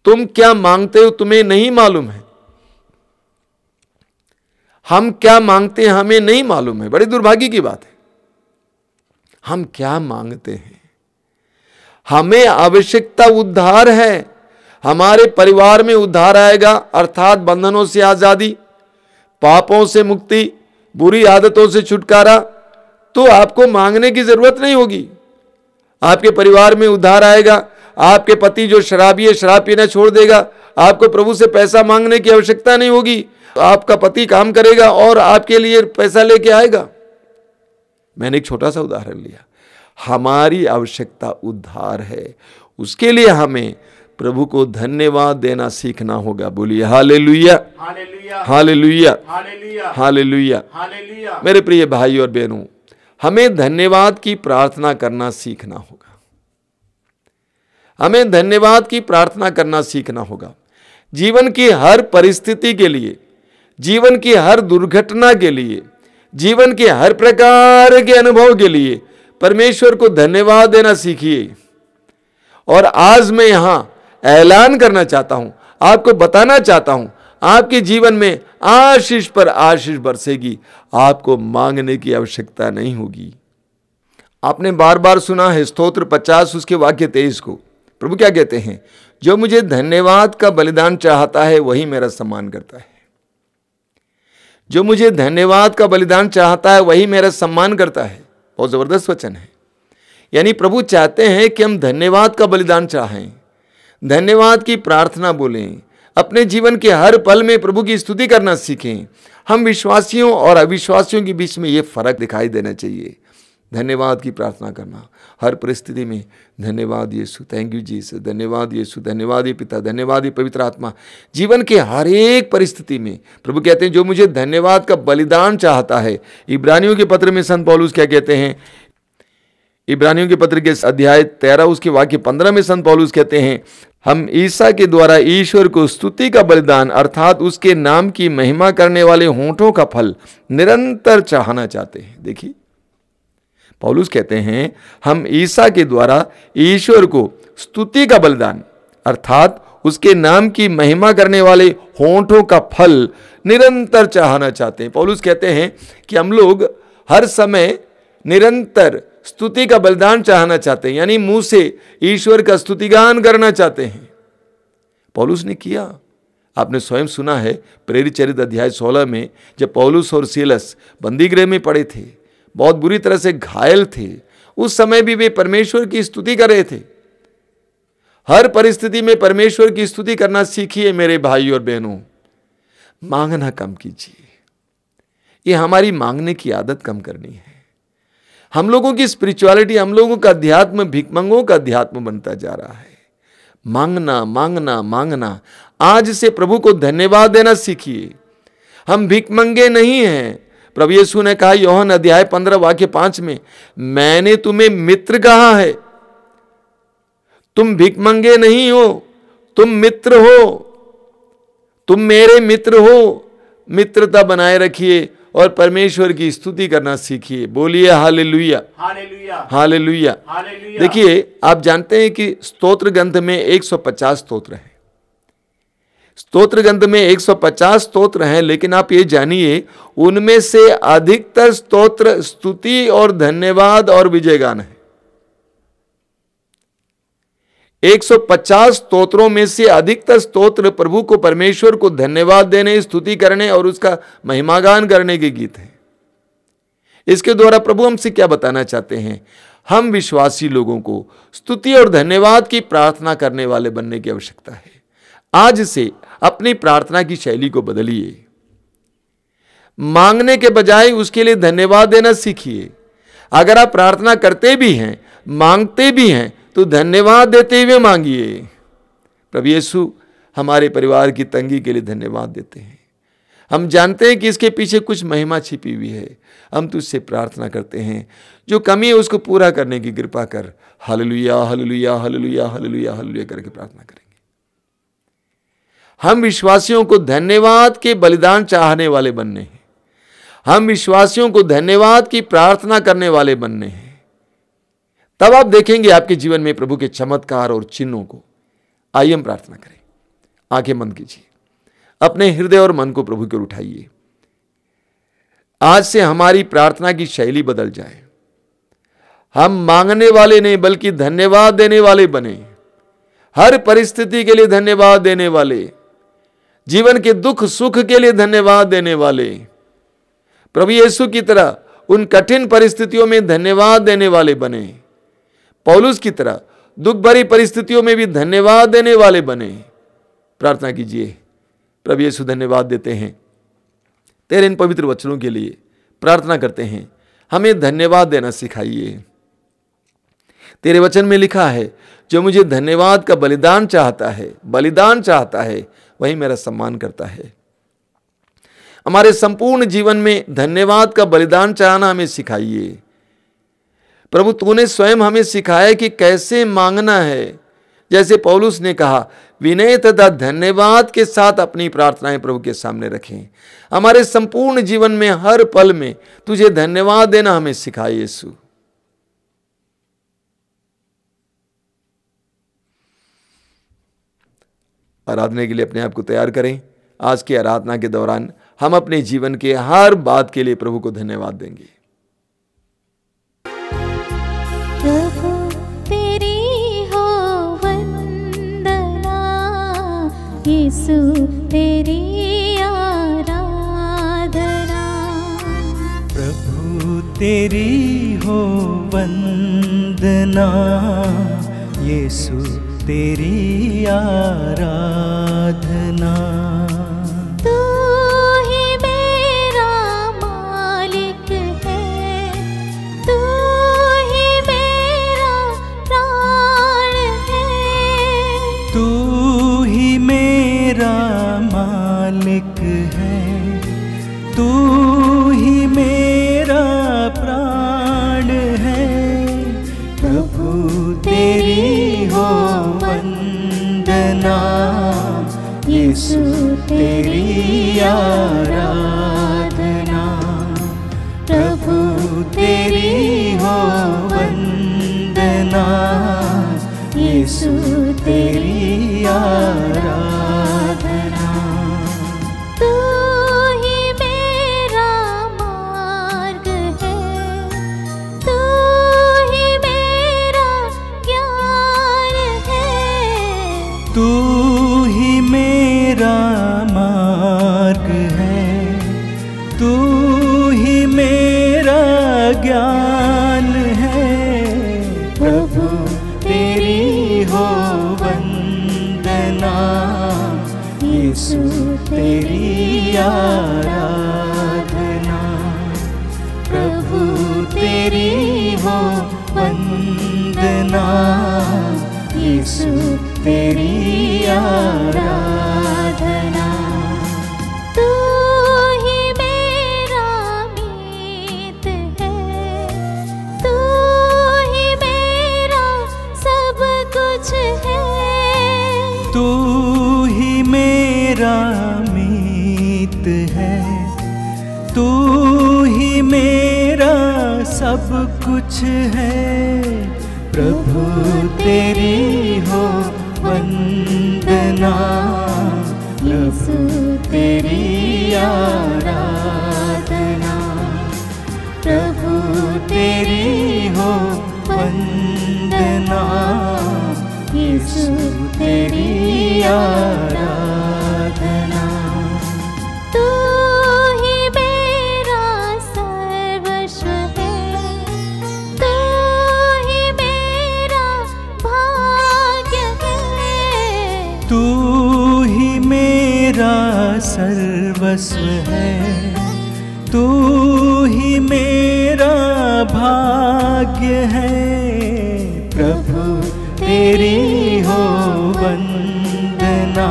तुम क्या मांगते हो तुम्हें नहीं मालूम है। हम क्या मांगते हैं हमें नहीं मालूम है। बड़ी दुर्भाग्य की बात है। हम क्या मांगते हैं? हमें आवश्यकता उद्धार है। हमारे परिवार में उद्धार आएगा, अर्थात बंधनों से आजादी, पापों से मुक्ति, बुरी आदतों से छुटकारा, तो आपको मांगने की जरूरत नहीं होगी। आपके परिवार में उद्धार आएगा, आपके पति जो शराबी है शराब पीना छोड़ देगा, आपको प्रभु से पैसा मांगने की आवश्यकता नहीं होगी। आपका पति काम करेगा और आपके लिए पैसा लेके आएगा। मैंने एक छोटा सा उदाहरण लिया। हमारी आवश्यकता उद्धार है, उसके लिए हमें प्रभु को धन्यवाद देना सीखना होगा। बोलिए hallelujah, hallelujah, hallelujah, hallelujah, hallelujah. मेरे प्रिय भाई और बहनों, हमें धन्यवाद की प्रार्थना करना सीखना होगा। हमें धन्यवाद की प्रार्थना करना सीखना होगा। जीवन की हर परिस्थिति के लिए, जीवन की हर दुर्घटना के लिए, जीवन के हर प्रकार के अनुभव के लिए परमेश्वर को धन्यवाद देना सीखिए। और आज मैं यहां ऐलान करना चाहता हूं, आपको बताना चाहता हूं, आपके जीवन में आशीष पर आशीष बरसेगी। आपको मांगने की आवश्यकता नहीं होगी। आपने बार बार सुना है स्तोत्र 50 उसके वाक्य 23 को। प्रभु क्या कहते हैं? जो मुझे धन्यवाद का बलिदान चाहता है वही मेरा सम्मान करता है। जो मुझे धन्यवाद का बलिदान चाहता है वही मेरा सम्मान करता है। बहुत जबरदस्त वचन है। यानी प्रभु चाहते हैं कि हम धन्यवाद का बलिदान चाहें, धन्यवाद की प्रार्थना बोलें, अपने जीवन के हर पल में प्रभु की स्तुति करना सीखें। हम विश्वासियों और अविश्वासियों के बीच में यह फर्क दिखाई देना चाहिए। धन्यवाद की प्रार्थना करना हर परिस्थिति में। धन्यवाद यीशु, थैंक यू जीसस, धन्यवाद यीशु, धन्यवाद ये पिता, धन्यवाद ये पवित्र आत्मा। जीवन के हर एक परिस्थिति में प्रभु कहते हैं जो मुझे धन्यवाद का बलिदान चाहता है। इब्रानियों के पत्र में संत पौलुस क्या कहते हैं? इब्रानियों के पत्र के अध्याय 13 उसके वाक्य 15 में संत पौलुस कहते हैं, हम ईसा के द्वारा ईश्वर को स्तुति का बलिदान अर्थात उसके नाम की महिमा करने वाले होंठों का फल निरंतर चाहना चाहते हैं। देखिए पौलुस कहते हैं हम ईसा के द्वारा ईश्वर को स्तुति का बलिदान अर्थात उसके नाम की महिमा करने वाले होंठों का फल निरंतर चाहना चाहते हैं। पौलुस कहते हैं कि हम लोग हर समय निरंतर स्तुति का बलिदान चाहना चाहते हैं, यानी मुंह से ईश्वर का स्तुतिगान करना चाहते हैं। पौलुस ने किया। आपने स्वयं सुना है प्रेरित चरित्र अध्याय 16 में जब पौलुस और सीलस बंदीगृह में पड़े थे, बहुत बुरी तरह से घायल थे, उस समय भी वे परमेश्वर की स्तुति कर रहे थे। हर परिस्थिति में परमेश्वर की स्तुति करना सीखिए मेरे भाई और बहनों। मांगना कम कीजिए। ये हमारी मांगने की आदत कम करनी है। हम लोगों की स्पिरिचुअलिटी, हम लोगों का अध्यात्म भिखमंगों का अध्यात्म बनता जा रहा है। मांगना मांगना मांगना। आज से प्रभु को धन्यवाद देना सीखिए। हम भिखमंगे नहीं हैं। प्रभु यीशु ने कहा यूहन्ना अध्याय 15 वाक्य 5 में, मैंने तुम्हें मित्र कहा है। तुम भिखमंगे नहीं हो, तुम मित्र हो। तुम मेरे मित्र हो। मित्रता बनाए रखिए और परमेश्वर की स्तुति करना सीखिए। बोलिए हालेलुया, हालेलुया, हालेलुया, हालेलुया। देखिए आप जानते हैं कि स्तोत्र ग्रंथ में 150 स्तोत्र हैं। स्तोत्र ग्रंथ में 150 स्तोत्र हैं, लेकिन आप ये जानिए उनमें से अधिकतर स्तोत्र स्तुति और धन्यवाद और विजयगान है। 150 स्तोत्रों में से अधिकतर स्तोत्र प्रभु को, परमेश्वर को धन्यवाद देने, स्तुति करने और उसका महिमागान करने के गीत हैं। इसके द्वारा प्रभु हमसे क्या बताना चाहते हैं? हम विश्वासी लोगों को स्तुति और धन्यवाद की प्रार्थना करने वाले बनने की आवश्यकता है। आज से अपनी प्रार्थना की शैली को बदलिए। मांगने के बजाय उसके लिए धन्यवाद देना सीखिए। अगर आप प्रार्थना करते भी हैं, मांगते भी हैं, तो धन्यवाद देते हुए मांगिए। प्रभु यीशु हमारे परिवार की तंगी के लिए धन्यवाद देते हैं। हम जानते हैं कि इसके पीछे कुछ महिमा छिपी हुई है। हम तुझसे प्रार्थना करते हैं, जो कमी है उसको पूरा करने की कृपा कर। Hallelujah, hallelujah, hallelujah, hallelujah, hallelujah करके प्रार्थना करेंगे। हम विश्वासियों को धन्यवाद के बलिदान चाहने वाले बनने हैं। हम विश्वासियों को धन्यवाद की प्रार्थना करने वाले बनने हैं। तब आप देखेंगे आपके जीवन में प्रभु के चमत्कार और चिन्हों को। आइए हम प्रार्थना करें। आंखें बंद कीजिए, अपने हृदय और मन को प्रभु की ओर उठाइए। आज से हमारी प्रार्थना की शैली बदल जाए। हम मांगने वाले नहीं बल्कि धन्यवाद देने वाले बने। हर परिस्थिति के लिए धन्यवाद देने वाले, जीवन के दुख सुख के लिए धन्यवाद देने वाले, प्रभु यीशु की तरह उन कठिन परिस्थितियों में धन्यवाद देने वाले बने। पौलुस की तरह दुख भरी परिस्थितियों में भी धन्यवाद देने वाले बने। प्रार्थना कीजिए। प्रभु यीशु धन्यवाद देते हैं तेरे इन पवित्र वचनों के लिए। प्रार्थना करते हैं, हमें धन्यवाद देना सिखाइए। तेरे वचन में लिखा है, जो मुझे धन्यवाद का बलिदान चाहता है वही मेरा सम्मान करता है। हमारे संपूर्ण जीवन में धन्यवाद का बलिदान चाहना हमें सिखाइए। प्रभु तूने स्वयं हमें सिखाया कि कैसे मांगना है। जैसे पौलुस ने कहा, विनय तथा धन्यवाद के साथ अपनी प्रार्थनाएं प्रभु के सामने रखें। हमारे संपूर्ण जीवन में हर पल में तुझे धन्यवाद देना हमें सिखाए यीशु। आराधना के लिए अपने आप को तैयार करें। आज की आराधना के दौरान हम अपने जीवन के हर बात के लिए प्रभु को धन्यवाद देंगे। प्रभु तेरी हो वंदना, यीशु तेरी आराधना। प्रभु तेरी हो वंदना, यीशु तेरी आराधना। तू ही मेरा मालिक है, तू ही मेरा प्राण है। तू ही मेरा मालिक है, तू ही मेरा प्राण है। प्रभु तेरी हो वंदना, यीशु तेरी आराधना। प्रभु तेरी हो वंदना, यीशु तेरी आराधना। तू ही मेरा मार्ग है, तू ही मेरा ज्ञान है। तू ही मेरा मार्ग है, तू ही मेरा ज्ञान है। प्रभु तेरी हो वंदना, यीशु तेरी आराधना। प्रभु तेरी हो वंदना, यीशु तेरी आराधना। तू ही मेरा मीत है, तू ही मेरा सब कुछ है। तू ही मेरा मीत है, तू ही मेरा सब कुछ है। प्रभु तेरी हो वंदना, यीशु तेरी आराधना। प्रभु तेरी हो वंदना, यीशु तेरी आराधना। तू ही मेरा सर्वस्व है, तू सर्वस्व है, तू ही मेरा भाग्य है। प्रभु तेरी हो वंदना,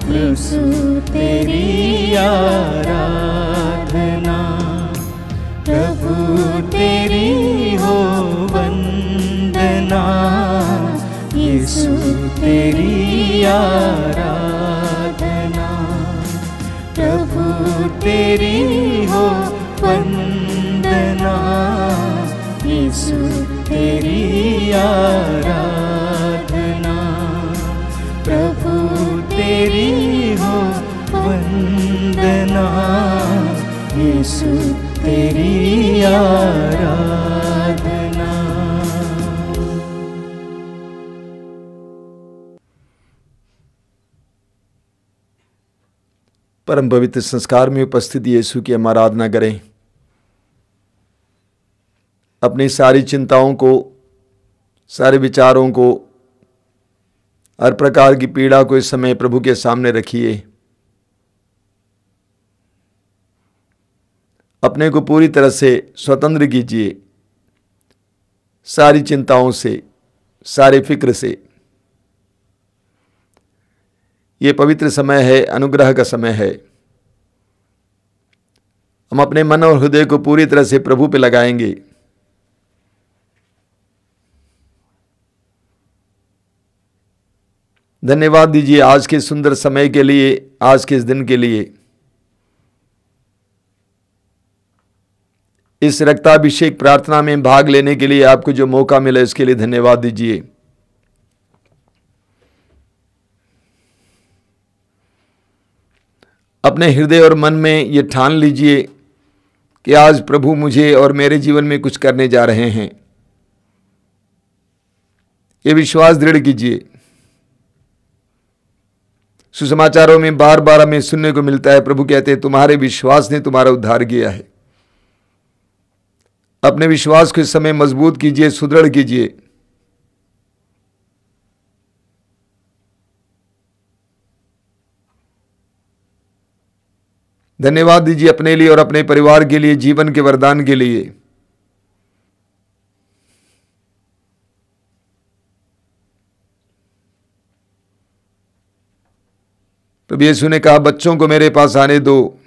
यीशु तेरी आराधना। प्रभु तेरी हो वंदना, यीशु तेरी आराधना। प्रभु तेरी हो वंदना, यीशु तेरी आराधना। प्रभु तेरी हो वंदना, यीशु तेरी आराधना। परम पवित्र संस्कार में उपस्थित यीशु की हम आराधना करें। अपनी सारी चिंताओं को, सारे विचारों को, हर प्रकार की पीड़ा को इस समय प्रभु के सामने रखिए। अपने को पूरी तरह से स्वतंत्र कीजिए सारी चिंताओं से, सारे फिक्र से। ये पवित्र समय है, अनुग्रह का समय है। हम अपने मन और हृदय को पूरी तरह से प्रभु पे लगाएंगे। धन्यवाद दीजिए आज के सुंदर समय के लिए, आज के इस दिन के लिए। इस रक्ताभिषेक प्रार्थना में भाग लेने के लिए आपको जो मौका मिला, इसके लिए धन्यवाद दीजिए। अपने हृदय और मन में ये ठान लीजिए कि आज प्रभु मुझे और मेरे जीवन में कुछ करने जा रहे हैं। ये विश्वास दृढ़ कीजिए। सुसमाचारों में बार बार हमें सुनने को मिलता है, प्रभु कहते हैं तुम्हारे विश्वास ने तुम्हारा उद्धार किया है। अपने विश्वास को इस समय मजबूत कीजिए, सुदृढ़ कीजिए। धन्यवाद दीजिए अपने लिए और अपने परिवार के लिए, जीवन के वरदान के लिए। प्रभु यीशु ने कहा बच्चों को मेरे पास आने दो।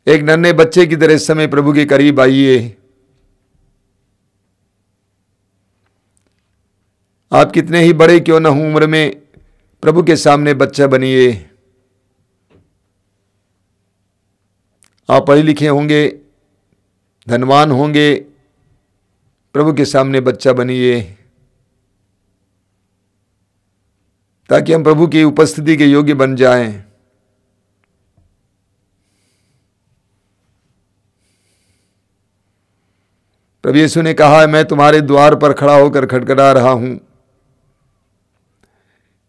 एक नन्हे बच्चे की तरह इस समय प्रभु के करीब आइए। आप कितने ही बड़े क्यों न हो उम्र में, प्रभु के सामने बच्चा बनिए। आप पढ़े लिखे होंगे, धनवान होंगे, प्रभु के सामने बच्चा बनिए, ताकि हम प्रभु की उपस्थिति के योग्य बन जाएं। प्रभु यीशु ने कहा मैं तुम्हारे द्वार पर खड़ा होकर खटखटा रहा हूं।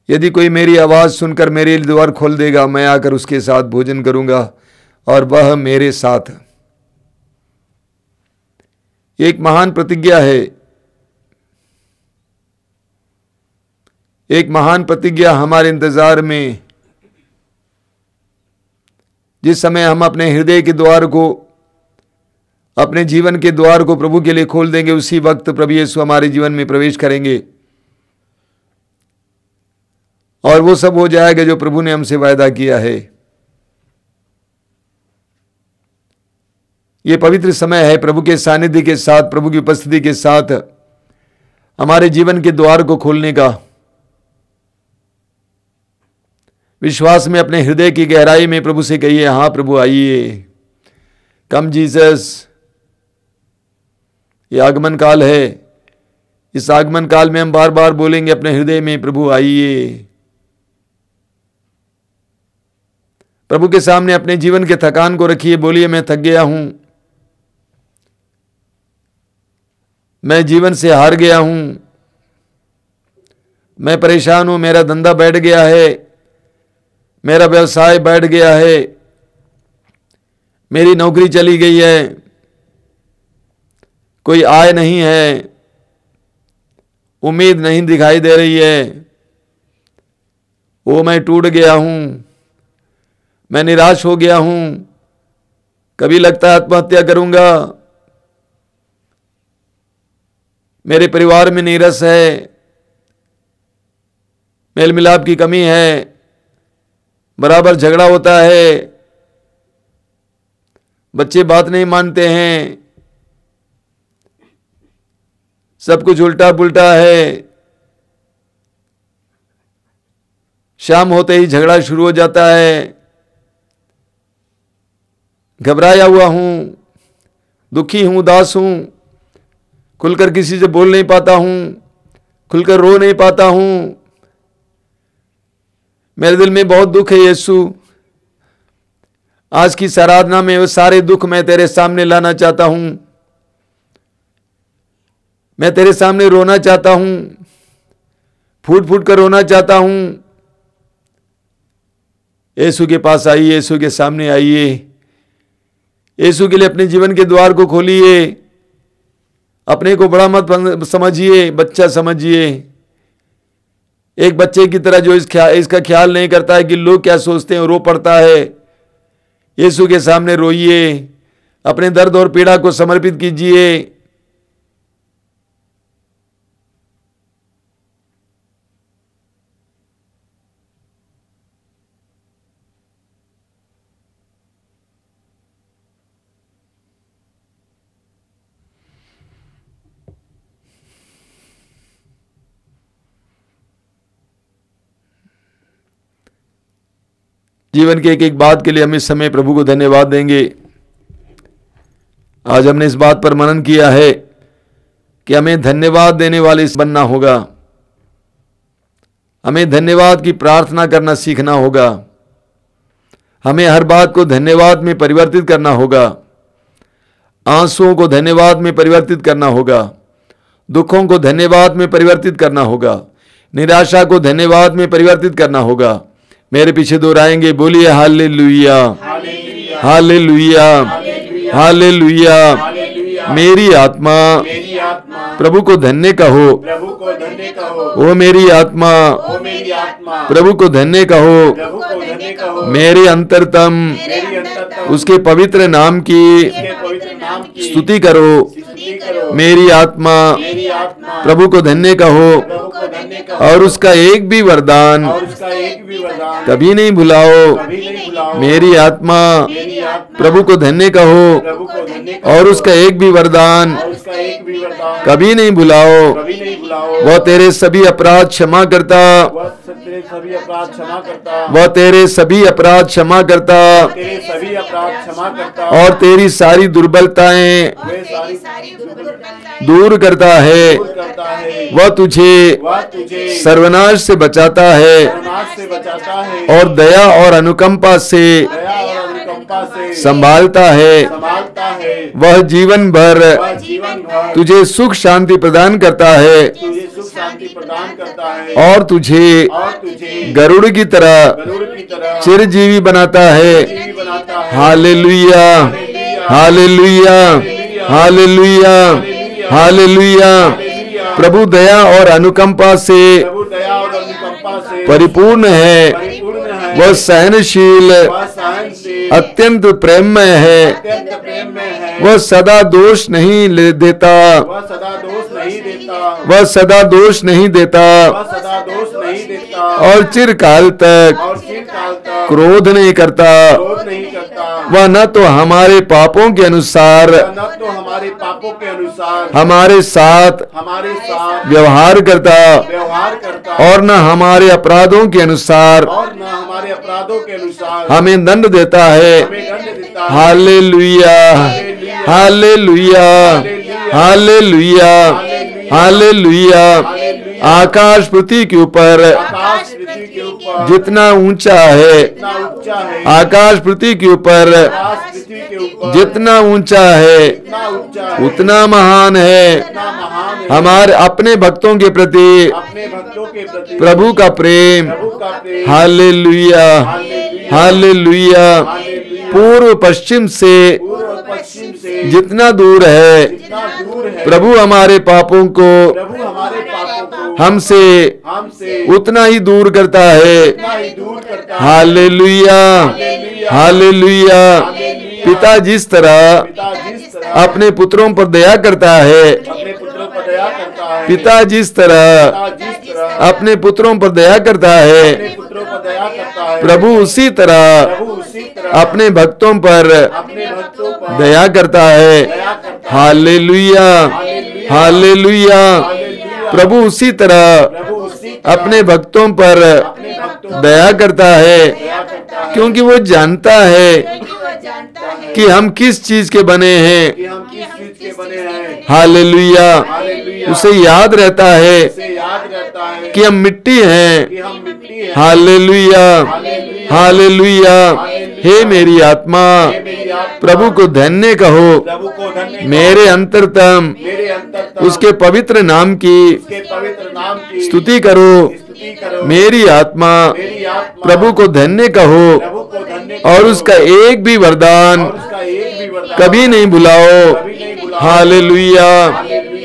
यदि कोई मेरी आवाज सुनकर मेरे लिए द्वार खोल देगा, मैं आकर उसके साथ भोजन करूंगा और वह मेरे साथ। एक महान प्रतिज्ञा है, एक महान प्रतिज्ञा हमारे इंतजार में। जिस समय हम अपने हृदय के द्वार को, अपने जीवन के द्वार को प्रभु के लिए खोल देंगे, उसी वक्त प्रभु यीशु हमारे जीवन में प्रवेश करेंगे और वो सब हो जाएगा जो प्रभु ने हमसे वायदा किया है। ये पवित्र समय है प्रभु के सानिध्य के साथ, प्रभु की उपस्थिति के साथ हमारे जीवन के द्वार को खोलने का। विश्वास में अपने हृदय की गहराई में प्रभु से कहिए, हाँ प्रभु आइए, कम जीसस। ये आगमन काल है। इस आगमन काल में हम बार बार बोलेंगे अपने हृदय में, प्रभु आइए। प्रभु के सामने अपने जीवन के थकान को रखिए, बोलिए मैं थक गया हूं, मैं जीवन से हार गया हूं, मैं परेशान हूं, मेरा धंधा बैठ गया है, मेरा व्यवसाय बैठ गया है, मेरी नौकरी चली गई है, कोई आय नहीं है, उम्मीद नहीं दिखाई दे रही है, ओ मैं टूट गया हूं, मैं निराश हो गया हूं, कभी लगता है आत्महत्या करूंगा, मेरे परिवार में नीरस है, मेल मिलाप की कमी है, बराबर झगड़ा होता है, बच्चे बात नहीं मानते हैं, सब कुछ उल्टा पुल्टा है, शाम होते ही झगड़ा शुरू हो जाता है, घबराया हुआ हूं, दुखी हूं, उदास हूं, खुलकर किसी से बोल नहीं पाता हूं, खुलकर रो नहीं पाता हूं, मेरे दिल में बहुत दुख है यीशु। आज की आराधना में वो सारे दुख मैं तेरे सामने लाना चाहता हूं, मैं तेरे सामने रोना चाहता हूं, फूट फूट कर रोना चाहता हूं। यीशु के पास आइए, यीशु के सामने आइए, यीशु के लिए अपने जीवन के द्वार को खोलिए, अपने को बड़ा मत समझिए, बच्चा समझिए। एक बच्चे की तरह जो इसका ख्याल नहीं करता है कि लोग क्या सोचते हैं, रो पड़ता है। यीशु के सामने रोइए, अपने दर्द और पीड़ा को समर्पित कीजिए। जीवन के एक एक बात के लिए हम इस समय प्रभु को धन्यवाद देंगे। आज हमने इस बात पर मनन किया है कि हमें धन्यवाद देने वाले बनना होगा, हमें धन्यवाद की प्रार्थना करना सीखना होगा, हमें हर बात को धन्यवाद में परिवर्तित करना होगा, आंसुओं को धन्यवाद में परिवर्तित करना होगा, दुखों को धन्यवाद में परिवर्तित करना होगा, निराशा को धन्यवाद में परिवर्तित करना होगा। मेरे पीछे दोहराएंगे, बोलिए हालेलुया, हालेलुया, हालेलुया। मेरी आत्मा प्रभु को धन्य कहो, ओ मेरी आत्मा प्रभु को धन्य कहो, मेरे अंतरतम उसके पवित्र नाम की स्तुति करो। मेरी आत्मा प्रभु को धन्य कहो और उसका एक भी वरदान कभी नहीं भुलाओ। मेरी आत्मा प्रभु को धन्य कहो और उसका एक भी वरदान कभी नहीं भुलाओ। वह तेरे सभी अपराध क्षमा करता, वह तेरे सभी अपराध क्षमा करता और तेरी सारी दुर्बलताएं दूर करता है। वह तुझे सर्वनाश से बचाता है और दया और अनुकंपा से संभालता है। वह जीवन भर तुझे सुख शांति प्रदान करता है और तुझे गरुड़ की तरह चिरजीवी बनाता है। Hallelujah, hallelujah, hallelujah, hallelujah. प्रभु दया और अनुकंपा से परिपूर्ण है, वह सहनशील अत्यंत प्रेममय है, वह सदा दोष नहीं देता, वह सदा दोष नहीं देता और चिरकाल तक क्रोध नहीं करता। वह न तो हमारे पापों के अनुसार हमारे साथ व्यवहार करता और न हमारे अपराधों के अनुसार हमें दंड देता है। Hallelujah, hallelujah, hallelujah, hallelujah. आकाश पृथ्वी के ऊपर जितना ऊंचा है, आकाश पृथ्वी के ऊपर जितना ऊंचा है उतना महान है। हमारे अपने भक्तों के प्रति प्रभु का प्रेम। Hallelujah, hallelujah. पूर्व पश्चिम से जितना दूर है, प्रभु हमारे पापों को हमसे उतना ही दूर करता है। Hallelujah, hallelujah. पिता जिस तरह अपने पुत्रों पर दया करता है, पिता जिस तरह अपने पुत्रों पर दया करता है, प्रभु उसी तरह अपने भक्तों पर दया करता है। Hallelujah, hallelujah. प्रभु उसी तरह अपने भक्तों पर दया करता है, क्योंकि वो जानता है कि हम किस चीज के बने हैं। हालेलुया। उसे याद रहता है कि हम मिट्टी हैं। Hallelujah, hallelujah. हे मेरी आत्मा प्रभु को धन्य कहो, मेरे अंतरतम उसके पवित्र नाम की स्तुति करो। मेरी आत्मा प्रभु को धन्य कहो और उसका एक भी वरदान कभी नहीं भुलाओ। Hallelujah,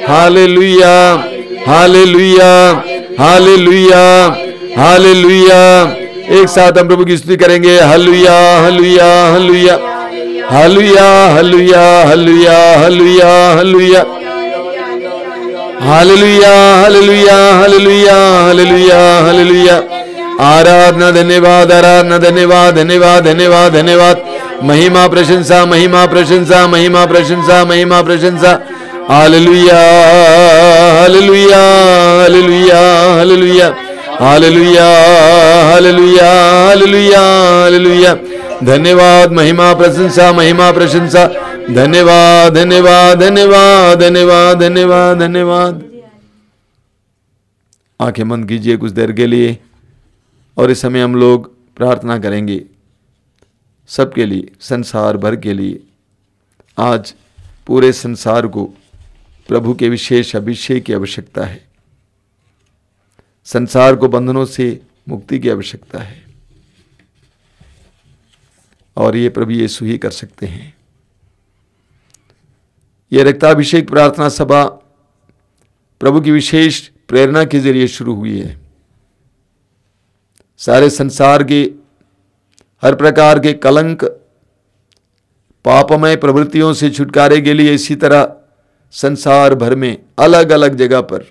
hallelujah, hallelujah, hallelujah, hallelujah. एक साथ हम प्रभु की स्तुति करेंगे। Hallelujah, hallelujah, hallelujah, hallelujah, hallelujah, hallelujah, hallelujah, hallelujah, hallelujah, hallelujah, hallelujah, hallelujah, hallelujah. आराधना, धन्यवाद, आराधना, धन्यवाद, धन्यवाद, धन्यवाद, धन्यवाद। महिमा प्रशंसा, महिमा प्रशंसा, महिमा प्रशंसा, महिमा प्रशंसा। Hallelujah, hallelujah, hallelujah, hallelujah, hallelujah, hallelujah, hallelujah, hallelujah. धन्यवाद, महिमा प्रशंसा, महिमा प्रशंसा। धन्यवाद, धन्यवाद, धन्यवाद, धन्यवाद, धन्यवाद, धन्यवाद। आंखें बंद कीजिए कुछ देर के लिए और इस समय हम लोग प्रार्थना करेंगे सबके लिए, संसार भर के लिए। आज पूरे संसार को प्रभु के विशेष अभिषेक की आवश्यकता है। संसार को बंधनों से मुक्ति की आवश्यकता है और ये प्रभु यीशु ही कर सकते हैं। यह रक्ताभिषेक प्रार्थना सभा प्रभु की विशेष प्रेरणा के जरिए शुरू हुई है। सारे संसार के हर प्रकार के कलंक, पापमय प्रवृत्तियों से छुटकारे के लिए इसी तरह संसार भर में अलग अलग जगह पर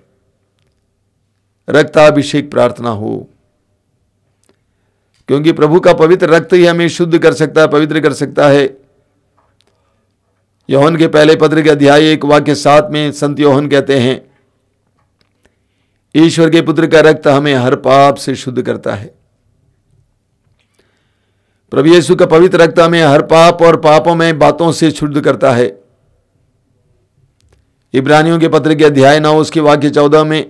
रक्ताभिषेक प्रार्थना हो, क्योंकि प्रभु का पवित्र रक्त ही हमें शुद्ध कर सकता है, पवित्र कर सकता है। यूहन्ना के पहले पत्र के अध्याय 1 वाक्य 7 में संत यूहन्ना कहते हैं, ईश्वर के पुत्र का रक्त हमें हर पाप से शुद्ध करता है। प्रभु यीशु का पवित्र रक्त हमें हर पाप और पापों में बातों से शुद्ध करता है। इब्रानियों के पत्र के अध्याय 9 उसके वाक्य 14 में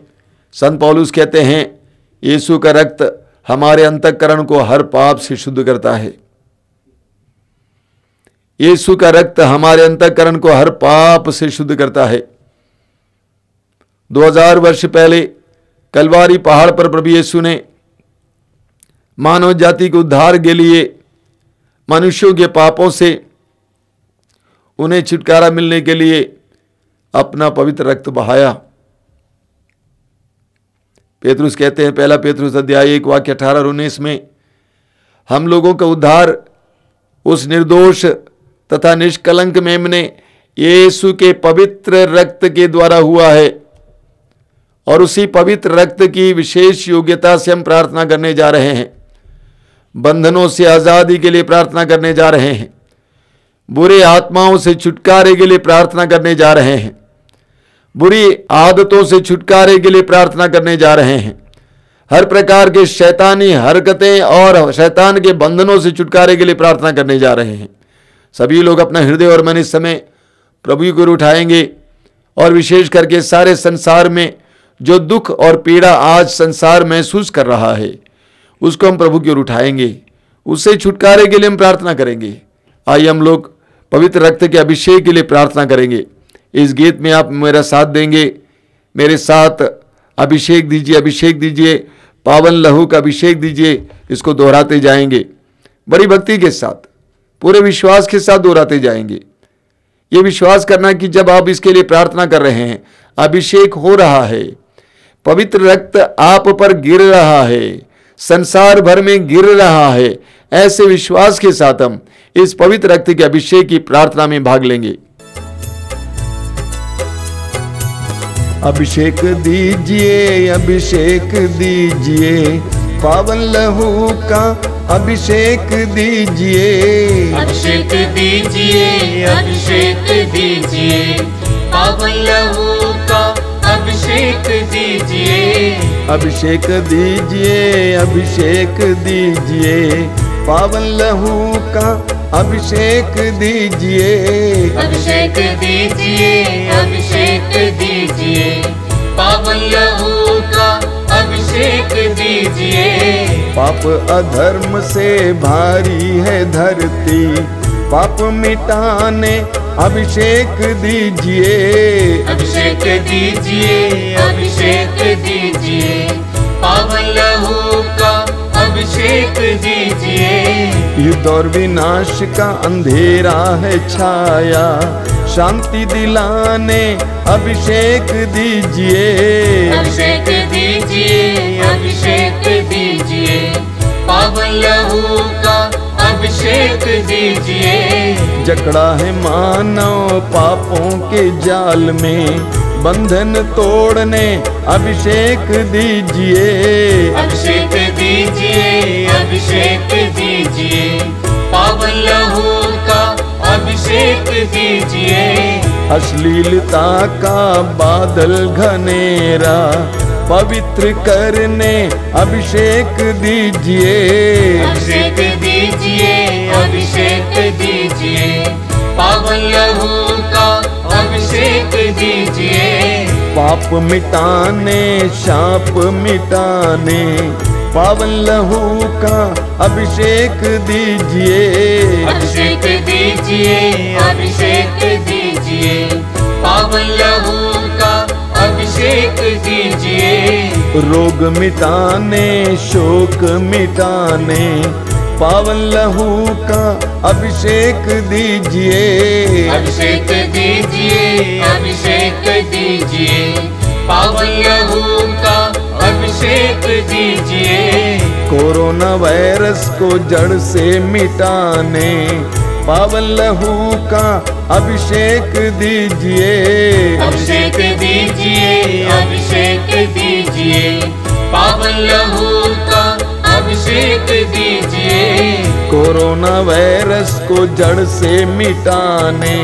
संत पौलुस कहते हैं, यीशु का रक्त हमारे अंतःकरण को हर पाप से शुद्ध करता है। यीशु का रक्त हमारे अंतःकरण को हर पाप से शुद्ध करता है। 2000 वर्ष पहले कलवारी पहाड़ पर प्रभु यीशु ने मानव जाति के उद्धार के लिए मनुष्यों के पापों से उन्हें छुटकारा मिलने के लिए अपना पवित्र रक्त बहाया। पेतरुस कहते हैं, पहला पेतरुस अध्याय 1 वाक्य 18 और 19 में, हम लोगों का उद्धार उस निर्दोष तथा निष्कलंक मेमने यीशु के पवित्र रक्त के द्वारा हुआ है और उसी पवित्र रक्त की विशेष योग्यता से हम प्रार्थना करने जा रहे हैं। बंधनों से आजादी के लिए प्रार्थना करने जा रहे हैं, बुरे आत्माओं से छुटकारे के लिए प्रार्थना करने जा रहे हैं, बुरी आदतों से छुटकारे के लिए प्रार्थना करने जा रहे हैं, हर प्रकार के शैतानी हरकतें और शैतान के बंधनों से छुटकारे के लिए प्रार्थना करने जा रहे हैं। सभी लोग अपना हृदय और मन इस समय प्रभु की ओर उठाएंगे और विशेष करके सारे संसार में जो दुख और पीड़ा आज संसार महसूस कर रहा है उसको हम प्रभु की ओर उठाएंगे, उससे छुटकारे के लिए हम प्रार्थना करेंगे। आइए हम लोग पवित्र रक्त के अभिषेक के लिए प्रार्थना करेंगे। इस गीत में आप मेरा साथ देंगे, मेरे साथ अभिषेक दीजिए, अभिषेक दीजिए, पावन लहू का अभिषेक दीजिए। इसको दोहराते जाएंगे बड़ी भक्ति के साथ, पूरे विश्वास के साथ दोहराते जाएंगे। ये विश्वास करना कि जब आप इसके लिए प्रार्थना कर रहे हैं, अभिषेक हो रहा है, पवित्र रक्त आप पर गिर रहा है, संसार भर में गिर रहा है। ऐसे विश्वास के साथ हम इस पवित्र रक्त के अभिषेक की प्रार्थना में भाग लेंगे। अभिषेक दीजिए, अभिषेक दीजिए, पावन लहू का अभिषेक दीजिए। अभिषेक दीजिए, अभिषेक दीजिए, पावन लहू का अभिषेक दीजिए। अभिषेक दीजिए, अभिषेक दीजिए, पावन लहू का अभिषेक दीजिए। अभिषेक दीजिए, अभिषेक दीजिए, पावन लहू का अभिषेक दीजिए। पाप अधर्म से भारी है धरती, पाप मिटाने अभिषेक दीजिए। अभिषेक दीजिए, अभिषेक दीजिए, पावन लहू का अभिषेक दीजिए। युद्ध और विनाश का अंधेरा है छाया, शांति दिलाने अभिषेक दीजिए। अभिषेक दीजिए, अभिषेक दीजिए, पावन लहू का अभिषेक दीजिए। जकड़ा है मानव पापों के जाल में, बंधन तोड़ने अभिषेक दीजिए। अभिषेक दीजिए, अभिषेक दीजिए, पावन लहू का अभिषेक दीजिए। अश्लीलता का बादल घनेरा पवित्र करने अभिषेक दीजिए। अभिषेक दीजिए, अभिषेक दीजिए, पावन लहू का अभिषेक दीजिए। पाप मिटाने शाप मिटाने पावन लहू का अभिषेक दीजिए। अभिषेक दीजिए, अभिषेक दीजिए, पावन लहू का अभिषेक दीजिए। रोग मिटाने शोक मिटाने पावन लहू का अभिषेक दीजिए। अभिषेक दीजिए, अभिषेक दीजिए, पावन लहू का अभिषेक दीजिए। कोरोना वायरस को जड़ से मिटाने पावन लहू का अभिषेक दीजिए। अभिषेक दीजिए, अभिषेक दीजिए, पावन लहू का अभिषेक दीजिए। कोरोना वायरस को जड़ से मिटाने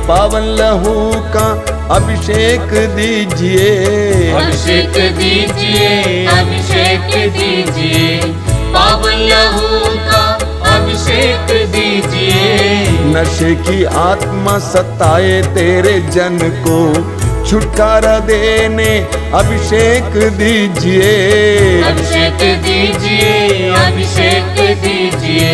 पावन लहू का अभिषेक दीजिए। अभिषेक दीजिए, अभिषेक दीजिए, पावन लहू का अभिषेक दीजिए। नशे की आत्मा सताए तेरे जन को छुटकारा देने अभिषेक दीजिए। अभिषेक दीजिए, अभिषेक दीजिए,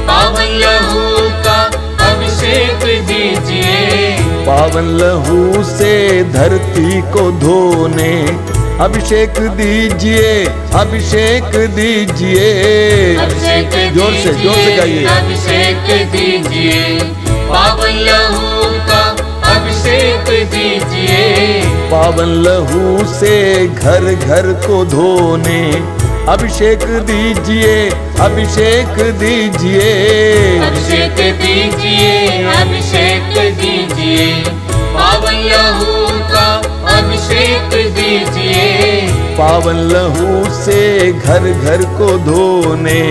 पावन लहू का अभिषेक दीजिए। पावन लहू से धरती को धोने अभिषेक दीजिए, अभिषेक दीजिए। अभिषेक जोर से गाइए। अभिषेक दीजिए, पावन लहू का अभिषेक दीजिए। पावन लहू से घर घर को धोने अभिषेक दीजिए, अभिषेक दीजिए। अभिषेक दीजिए, अभिषेक दीजिए, पावन लहू का अभिषेक दीजिए। पावन लहू से घर घर को धोने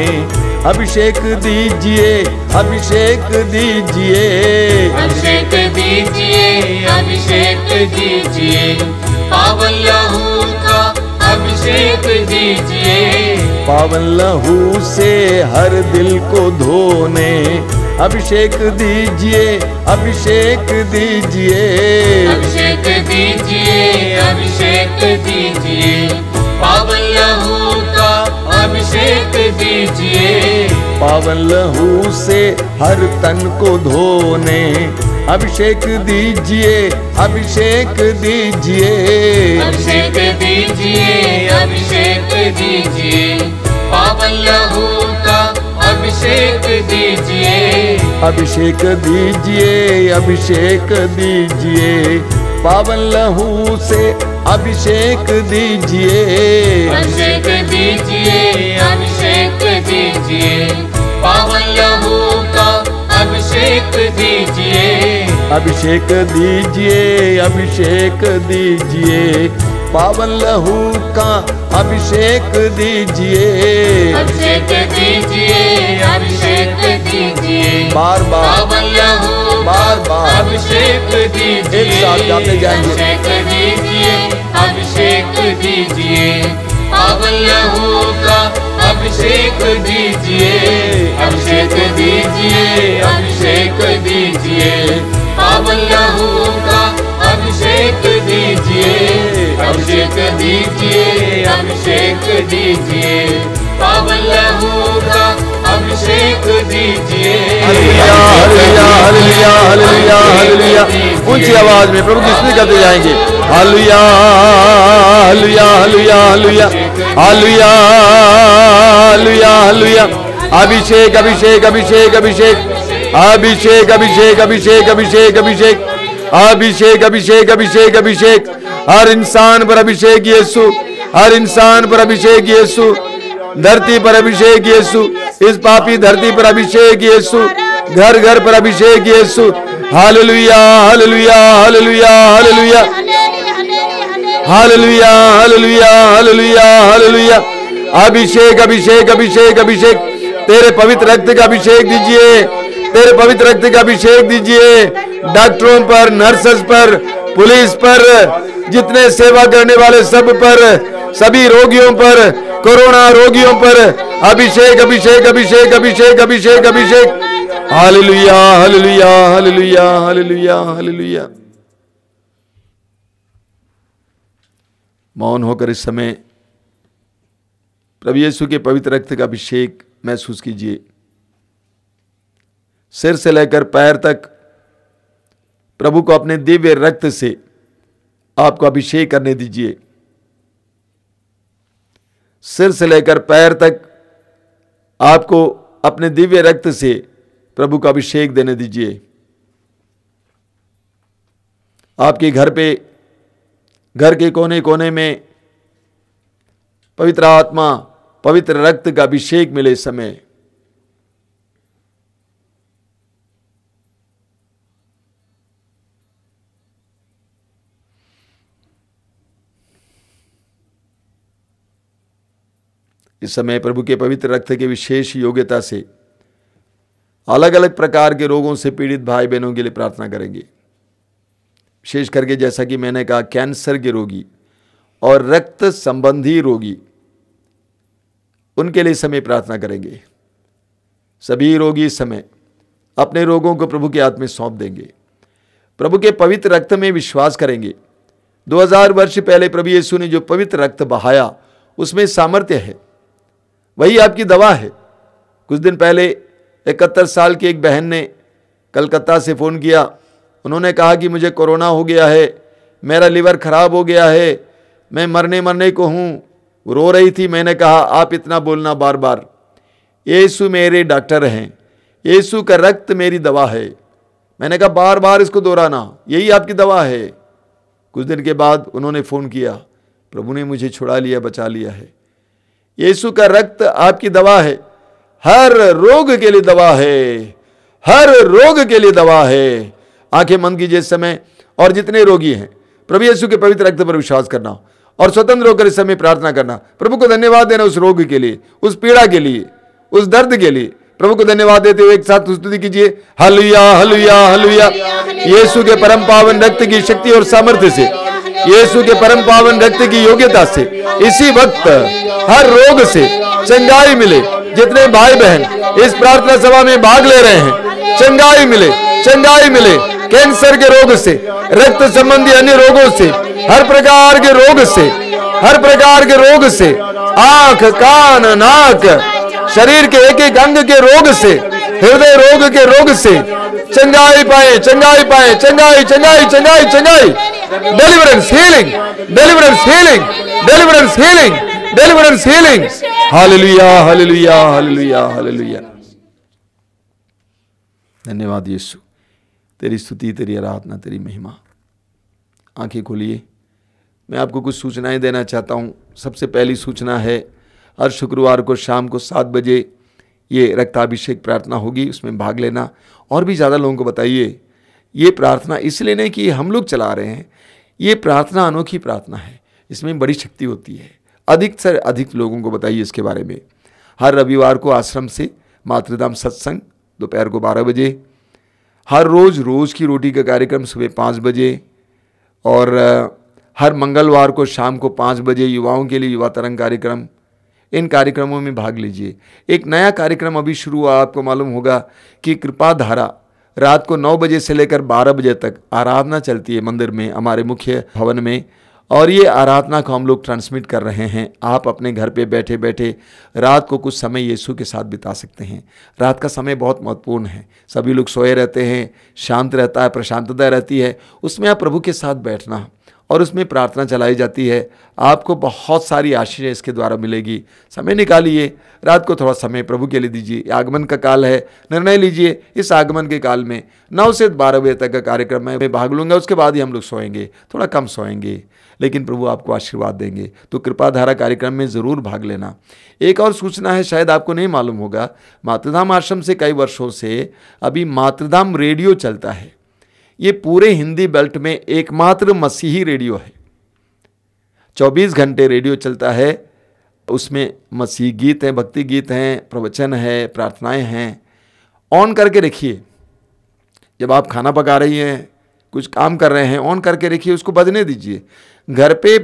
अभिषेक दीजिए, अभिषेक दीजिए। अभिषेक दीजिए, अभिषेक दीजिए, पावन लहू का अभिषेक दीजिए। पावन लहू से हर दिल को धोने अभिषेक दीजिए, अभिषेक दीजिए। अभिषेक दीजिए, अभिषेक दीजिए, पावन लहू का अभिषेक दीजिए। पावन लहू से हर तन को धोने अभिषेक दीजिए, अभिषेक दीजिए। अभिषेक दीजिए, अभिषेक दीजिए, पावन लहू का अभिषेक दीजिए। अभिषेक दीजिए, अभिषेक दीजिए, पावन लहू से अभिषेक दीजिए, अभिषेक दीजिए, अभिषेक दीजिए, पावन लहू का अभिषेक दीजिए, अभिषेक दीजिए, अभिषेक दीजिए, पावन लहू का अभिषेक दीजिए, अभिषेक दीजिए, अभिषेक दीजिए, बार बार पावन लहू बार बार अभिषेक दीजिए, एक साथ गाते जाएंगे। अभिषेक दीजिए, अभिषेक दीजिए, पावन लहू का अभिषेक दीजिए, अभिषेक दीजिए, अभिषेक दीजिए, पावन लहू का अभिषेक दीजिए, अभिषेक दीजिए, अभिषेक दीजिए, पावन लहू का अभिषेक दीजिए। हालेलुया, हालेलुया, हालेलुया, हालेलुया, हालेलुया। ऊंची आवाज में प्रभु की स्तुति करते जाएंगे। हालेलुया, hallelujah, hallelujah, hallelujah, hallelujah, hallelujah, हालेलुया। अभिषेक, अभिषेक, अभिषेक, अभिषेक, अभिषेक, अभिषेक, अभिषेक, अभिषेक, अभिषेक, अभिषेक, अभिषेक, अभिषेक, अभिषेक। हर इंसान पर अभिषेक यीशु, हर इंसान पर अभिषेक यीशु, धरती पर अभिषेक यीशु, इस पापी धरती पर अभिषेक यीशु, घर घर पर अभिषेक यीशु। हालेलुया, hallelujah, hallelujah, hallelujah, hallelujah, hallelujah, hallelujah, हालेलुया। अभिषेक, अभिषेक, अभिषेक, अभिषेक, तेरे पवित्र रक्त का अभिषेक दीजिए, तेरे पवित्र रक्त का अभिषेक दीजिए डॉक्टरों पर, नर्सेस पर, पुलिस पर, जितने सेवा करने वाले सब पर, सभी रोगियों पर, कोरोना रोगियों पर अभिषेक, अभिषेक, अभिषेक, अभिषेक, अभिषेक, अभिषेक। हालेलुया, हालेलुया, हालेलुया, हालेलुया, हालेलुया। मौन होकर इस समय प्रभु यीशु के पवित्र रक्त का अभिषेक महसूस कीजिए। सिर से लेकर पैर तक प्रभु को अपने दिव्य रक्त से आपको अभिषेक करने दीजिए। सिर से लेकर पैर तक आपको अपने दिव्य रक्त से प्रभु का अभिषेक देने दीजिए। आपके घर पे, घर के कोने कोने में पवित्र आत्मा, पवित्र रक्त का अभिषेक मिले इस समय। इस समय प्रभु के पवित्र रक्त के विशेष योग्यता से अलग अलग प्रकार के रोगों से पीड़ित भाई बहनों के लिए प्रार्थना करेंगे। विशेष करके जैसा कि मैंने कहा, कैंसर के रोगी और रक्त संबंधी रोगी, उनके लिए इस समय प्रार्थना करेंगे। सभी रोगी इस समय अपने रोगों को प्रभु के हाथ में सौंप देंगे, प्रभु के पवित्र रक्त में विश्वास करेंगे। 2000 वर्ष पहले प्रभु यीशु ने जो पवित्र रक्त बहाया, उसमें सामर्थ्य है, वही आपकी दवा है। कुछ दिन पहले 71 साल की एक बहन ने कलकत्ता से फ़ोन किया। उन्होंने कहा कि मुझे कोरोना हो गया है, मेरा लिवर खराब हो गया है, मैं मरने को हूँ। वो रो रही थी। मैंने कहा, आप इतना बोलना बार बार, यीशु मेरे डॉक्टर हैं, यीशु का रक्त मेरी दवा है। मैंने कहा बार बार इसको दोहराना, यही आपकी दवा है। कुछ दिन के बाद उन्होंने फ़ोन किया, प्रभु ने मुझे छुड़ा लिया, बचा लिया है। यीशु का रक्त आपकी दवा है, हर रोग के लिए दवा है, हर रोग के लिए दवा है। आंखें बंद कीजिए इस समय, और जितने रोगी हैं प्रभु यीशु के पवित्र रक्त पर विश्वास करना और स्वतंत्र होकर इस समय प्रार्थना करना। प्रभु को धन्यवाद देना उस रोग के लिए, उस पीड़ा के लिए, उस दर्द के लिए। प्रभु को धन्यवाद देते हुए एक साथ स्तुति कीजिए। Hallelujah, hallelujah, hallelujah. यीशु के परम पावन रक्त की शक्ति और सामर्थ्य से, यीशु के परम पावन रक्त की योग्यता से इसी वक्त हर रोग से चंगाई मिले। जितने भाई बहन इस प्रार्थना सभा में भाग ले रहे हैं, चंगाई मिले, चंगाई मिले। कैंसर के रोग से, रक्त संबंधी अन्य रोगों से, हर प्रकार के रोग से, हर प्रकार के रोग से, आंख, कान, नाक, शरीर के एक एक अंग के रोग से, हृदय रोग के रोग से चंगाई पाए, चंगाई पाए, चंगाई, चंगाई, चंगाई, चंगाई। Deliverance, healing, deliverance, healing, deliverance, healing, deliverance, healing. Hallelujah, hallelujah, hallelujah, hallelujah. धन्यवाद यीशु, तेरी स्तुति, तेरी आराधना, तेरी महिमा। आंखें खोलिए। मैं आपको कुछ सूचनाएं देना चाहता हूं। सबसे पहली सूचना है, हर शुक्रवार को शाम को 7 बजे ये रक्ताभिषेक प्रार्थना होगी, उसमें भाग लेना। और भी ज़्यादा लोगों को बताइए। ये प्रार्थना इसलिए नहीं कि हम लोग चला रहे हैं, ये प्रार्थना अनोखी प्रार्थना है, इसमें बड़ी शक्ति होती है। अधिक से अधिक लोगों को बताइए इसके बारे में। हर रविवार को आश्रम से मातृधाम सत्संग दोपहर को 12 बजे, हर रोज़ की रोटी का कार्यक्रम सुबह 5 बजे, और हर मंगलवार को शाम को 5 बजे युवाओं के लिए युवा तरंग कार्यक्रम। इन कार्यक्रमों में भाग लीजिए। एक नया कार्यक्रम अभी शुरू हुआ, आपको मालूम होगा कि कृपा धारा रात को 9 बजे से लेकर 12 बजे तक आराधना चलती है मंदिर में, हमारे मुख्य भवन में। और ये आराधना को हम लोग ट्रांसमिट कर रहे हैं। आप अपने घर पे बैठे बैठे रात को कुछ समय यीशु के साथ बिता सकते हैं। रात का समय बहुत महत्वपूर्ण है। सभी लोग सोए रहते हैं, शांत रहता है, प्रशांतता रहती है। उसमें आप प्रभु के साथ बैठना और उसमें प्रार्थना चलाई जाती है। आपको बहुत सारी आशीष इसके द्वारा मिलेगी। समय निकालिए, रात को थोड़ा समय प्रभु के लिए दीजिए। आगमन का काल है, निर्णय लीजिए इस आगमन के काल में 9 से 12 बजे तक का कार्यक्रम मैं भाग लूँगा। उसके बाद ही हम लोग सोएंगे, थोड़ा कम सोएंगे, लेकिन प्रभु आपको आशीर्वाद देंगे। तो कृपाधारा कार्यक्रम में ज़रूर भाग लेना। एक और सूचना है, शायद आपको नहीं मालूम होगा, मातृधाम आश्रम से कई वर्षों से अभी मातृधाम रेडियो चलता है। ये पूरे हिंदी बेल्ट में एकमात्र मसीही रेडियो है। 24 घंटे रेडियो चलता है। उसमें मसीही गीत हैं, भक्ति गीत हैं, प्रवचन है, प्रार्थनाएं हैं। ऑन करके रखिए। जब आप खाना पका रही हैं, कुछ काम कर रहे हैं, ऑन करके रखिए, उसको बजने दीजिए। घर पे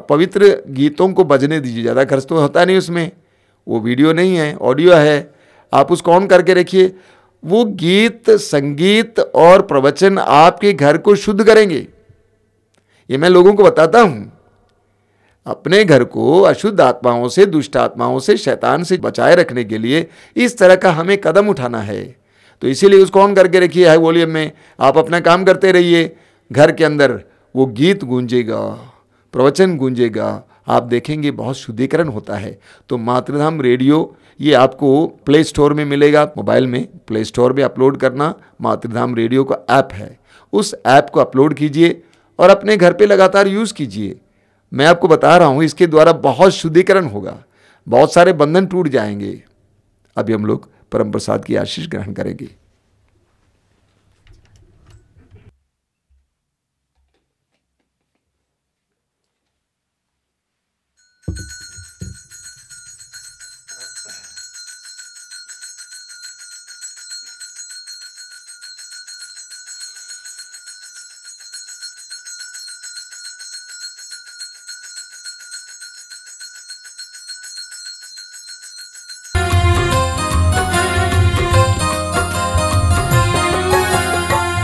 पवित्र गीतों को बजने दीजिए। ज़्यादा खर्च तो होता नहीं उसमें, वो वीडियो नहीं है, ऑडियो है। आप उसको ऑन करके रखिए। वो गीत, संगीत और प्रवचन आपके घर को शुद्ध करेंगे। ये मैं लोगों को बताता हूं। अपने घर को अशुद्ध आत्माओं से, दुष्ट आत्माओं से, शैतान से बचाए रखने के लिए इस तरह का हमें कदम उठाना है। तो इसीलिए उसको ऑन करके रखिए हाई वॉल्यूम में। आप अपना काम करते रहिए, घर के अंदर वो गीत गूंजेगा, प्रवचन गूंजेगा। आप देखेंगे बहुत शुद्धिकरण होता है। तो मातृधाम रेडियो ये आपको प्ले स्टोर में मिलेगा। मोबाइल में प्ले स्टोर में अपलोड करना, मातृधाम रेडियो का ऐप है, उस ऐप को अपलोड कीजिए और अपने घर पे लगातार यूज़ कीजिए। मैं आपको बता रहा हूँ, इसके द्वारा बहुत शुद्धिकरण होगा, बहुत सारे बंधन टूट जाएंगे। अभी हम लोग परम प्रसाद की आशीष ग्रहण करेंगे।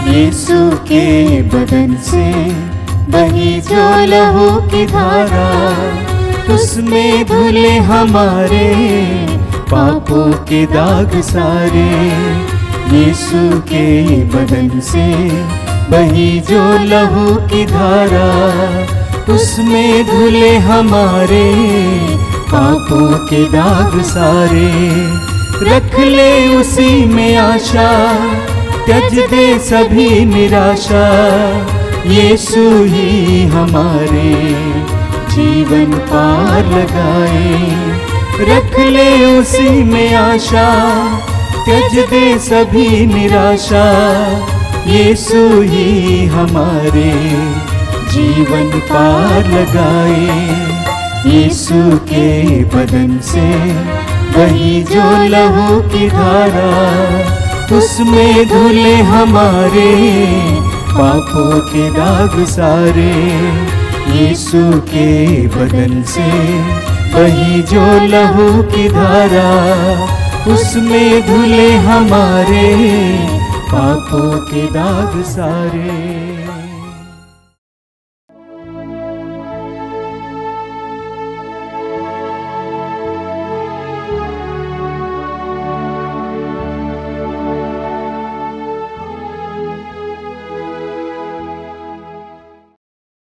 यीशु के बदन से बही जो लहू की धारा, उसमें धुले हमारे पापों के दाग सारे। यीशु के बदन से बही जो लहू की धारा, उसमें धुले हमारे पापों के दाग सारे। रख ले उसी में आशा, त्यज दे सभी निराशा। यीशु ही हमारे जीवन पार लगाए। रख ले उसी में आशा, त्यज दे सभी निराशा। यीशु ही हमारे जीवन पार लगाए। यीशु के बदन से बही जो लहू की धारा, उसमें धुले हमारे पापों के दाग सारे। यीशु के बदन से बही जो लहू की धारा, उसमें धुले हमारे पापों के दाग सारे।